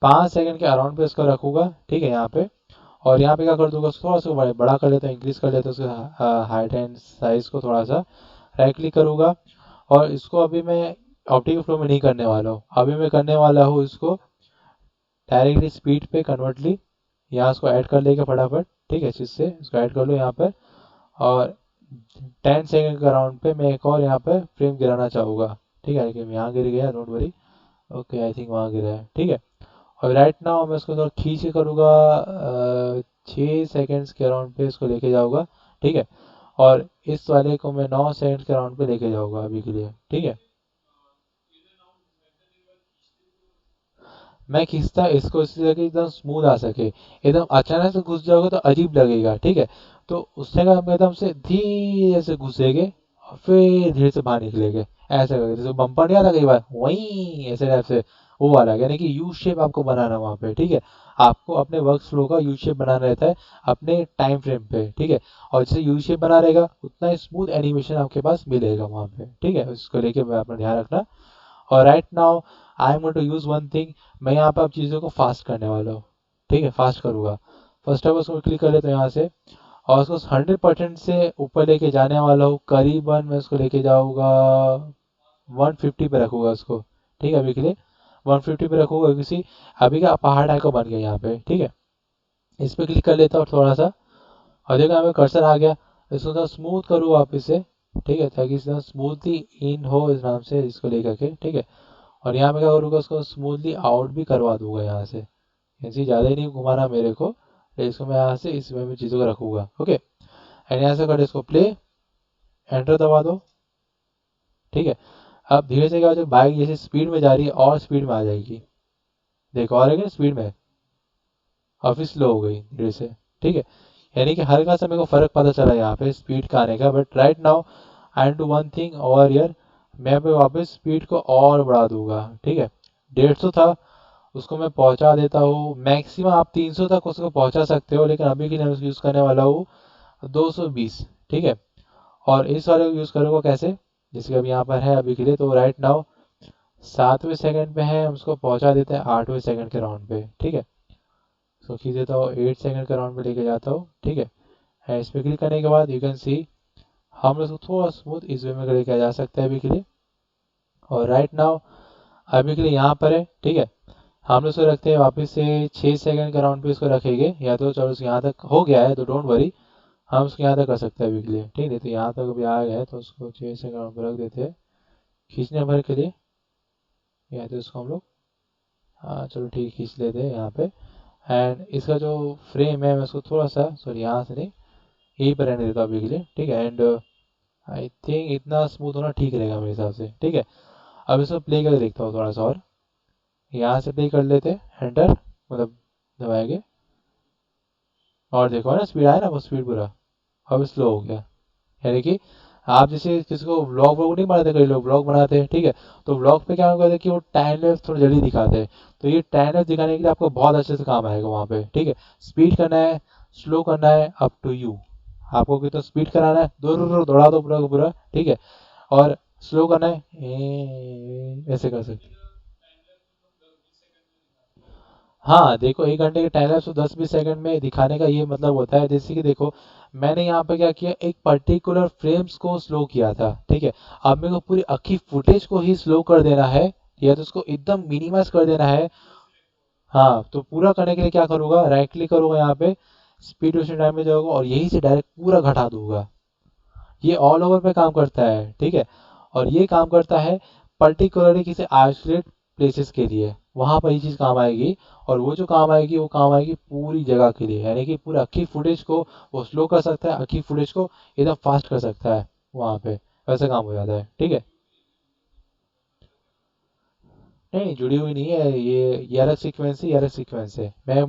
5 सेकंड के अराउंड पे इसको रखूंगा, ठीक है, यहाँ पे। और यहाँ पे क्या कर दूंगा, थोड़ा सा बड़ा कर लेता हूँ, इंक्रीज कर लेता हूँ उसका हाइट एंड साइज को थोड़ा सा, राइट क्लिक करूंगा। और इसको अभी मैं ऑप्टिकल फ्लो में नहीं करने वाला हूँ, अभी मैं करने वाला हूँ इसको डायरेक्टली स्पीड पे कन्वर्टली, यहाँ इसको ऐड कर लेगा फटाफट, ठीक है, इस चीज़ से इसको ऐड कर लो यहाँ पर। और 10 सेकंड के अराउंड पे मैं एक और यहाँ पर फ्रेम गिराना चाहूँगा, ठीक है, लेकिन यहाँ गिर गया, don't worry, okay, I think वहाँ गिरा है, ठीक है। और राइट नाउ मैं इसको थोड़ा खींच के करूँगा, 6 सेकेंड्स के अराउंड पे इसको लेके जाऊँगा, ठीक है। और इस वाले को मैं 9 सेकंड के अराउंड पे लेके जाऊँगा अभी के लिए, ठीक है। मैं खींचता इसको इसलिए कि एकदम स्मूथ आ सके, एकदम अचानक से घुस जाओगे तो अजीब लगेगा, ठीक है। तो उससे का हम एकदम से धीरे से घुसेंगे और फिर धीरे से बाहर निकलेंगे, ऐसा करके, जैसे बम्पर नहीं आता कई बार वहीं ऐसे टाइप से, वो वाला, यानी कि यू शेप आपको बनाना वहाँ पे, ठीक है। आपको अपने वर्क फ्लो का यू शेप बनाना रहता है अपने टाइम फ्रेम पे, ठीक है। और जैसे यू शेप बना रहेगा उतना स्मूथ एनिमेशन आपके पास मिलेगा वहाँ पे, ठीक है। उसको लेके मैं अपना ध्यान रखना। और right now I am going to use one thing, मैं यहाँ पे अब चीज़ों को फास्ट करने वाला हूँ, ठीक है, फास्ट करूँगा। फर्स्ट ऑफ उसको क्लिक कर लेते हैं यहाँ से, और उसको 100% से ऊपर लेके जाने वाला हूँ, करीबन मैं उसको लेके जाऊँगा 150 पे रखूँगा उसको, ठीक है, अभी के लिए 150 पे रखूँगा, किसी अभी का पहाड़ टाइप का बन गया यहाँ पे, ठीक है। इस पर क्लिक कर लेता हूँ थोड़ा सा, और देखो यहाँ पे कर्सर आ गया, इसको थोड़ा स्मूथ करूँ वापस से, ठीक है, ताकि इसमें स्मूथली इन हो इस नाम से इसको लेकर के, ठीक है। और यहाँ पे क्या करूँगा, उसको स्मूथली आउट भी करवा दूंगा यहाँ से, ऐसे ज़्यादा ही नहीं घुमाना मेरे को, तो इसको मैं यहाँ से इसमें भी चीज़ों को रखूँगा, ओके। एंड यहाँ से कर इसको प्ले, एंटर दबा दो, ठीक है। अब धीरे से क्या हो, जो बाइक जैसे स्पीड में जा रही है और स्पीड में आ जाएगी, देखो और है स्पीड में, और फिर स्लो हो गई धीरे से, ठीक है। यानी कि हल्का सा मेरे को फर्क पता चला यहाँ पे स्पीड का आने का, but right now I am do one thing over here, मैं पे वापस स्पीड को और बढ़ा दूंगा, ठीक है। 150 था, उसको मैं पहुंचा देता हूँ मैक्सिमम, आप 300 तक उसको पहुंचा सकते हो, लेकिन अभी के लिए मैं उसको यूज़ करने वाला हूँ 220, ठीक है। और इस वाले को यूज़ करूँगा कैसे, जैसे कि अभी यहाँ पर है अभी के लिए, तो राइट नाउ 7वें सेकंड पे है, हम उसको पहुंचा देते हैं 8वें सेकंड के राउंड पे, ठीक है। उसको खींच देता हूँ 8 सेकंड के राउंड पे लेके जाता हूँ, ठीक है। एंड इस पर क्लिक करने के बाद यू कैन सी हम लोग उसको थोड़ा स्मूथ इस वे में लेके जा सकते हैं अभी के लिए। और राइट नाउ अभी के लिए यहाँ पर है, ठीक है। हम लोग इसको रखते हैं वापस से 6 सेकंड के राउंड पे इसको रखेंगे, या तो चलो यहाँ तक हो गया है तो डोंट वरी, हम उसको यहाँ तक कर सकते हैं अभी के लिए, ठीक है। तो यहाँ तक अभी आ गया है तो उसको 6 सेकंड राउंड पे रख देते हैं खींचने भर के लिए, या तो इसको हम लोग, हाँ चलो ठीक है, खींच लेते हैं यहाँ पे। एंड इसका जो फ्रेम है मैं उसको थोड़ा सा, सॉरी यहाँ से नहीं, यहीं पर रहने देता हूँ अभी के लिए, ठीक है। एंड आई थिंक इतना स्मूथ होना ठीक रहेगा मेरे हिसाब से, ठीक है। अब इसको प्ले करके देखता हूँ थोड़ा सा, और यहाँ से प्ले कर लेते हैं एंटर, मतलब दबाएंगे, और देखो ना स्पीड आया ना, वो स्पीड पूरा अब स्लो हो गया। यानी कि आप जैसे किसको व्लॉग व्लॉग नहीं बनाते, कई लोग व्लॉग बनाते हैं, ठीक है। तो व्लॉग पे क्या करते हैं कि वो टाइम लैप्स थोड़ा जल्दी दिखाते हैं, तो ये टाइम लैप्स दिखाने के लिए आपको बहुत अच्छे से काम आएगा वहाँ पे, ठीक है। स्पीड करना है, स्लो करना है, अप टू यू। आपको कितना स्पीड कराना है, दौड़ा दो पूरा का पूरा, ठीक है। और स्लो करना है, ऐसे कर सकते हैं। हाँ देखो, 1 घंटे के टाइम लैप्स को 10-20 सेकंड में दिखाने का ये मतलब होता है, जैसे कि देखो मैंने यहाँ पे क्या किया, एक पर्टिकुलर फ्रेम्स को स्लो किया था, ठीक है। अब मेरे को पूरी अक्खी फुटेज को ही स्लो कर देना है, या तो उसको एकदम मिनिमाइज कर देना है। हाँ, तो पूरा करने के लिए क्या करूँगा, राइट क्लिक करूँगा यहाँ पे, स्पीड रेशियो टाइम में जाऊँगा और यहीं से डायरेक्ट पूरा घटा दूंगा। ये ऑल ओवर पे काम करता है, ठीक है। और ये काम करता है पर्टिकुलरली किसी आइसोलेट प्लेसेस के लिए, वहां पर ये चीज़ काम आएगी। और वो जो काम आएगी वो काम आएगी पूरी जगह के लिए, यानी कि पूरा अक्खी फुटेज को वो स्लो कर सकता है, अक्खी फुटेज को एकदम फास्ट कर सकता है वहां पे, वैसे काम हो जाता है, ठीक है। नहीं जुड़ी हुई नहीं है, ये अलग सीक्वेंस है, ये अलग सीक्वेंस है, मैंने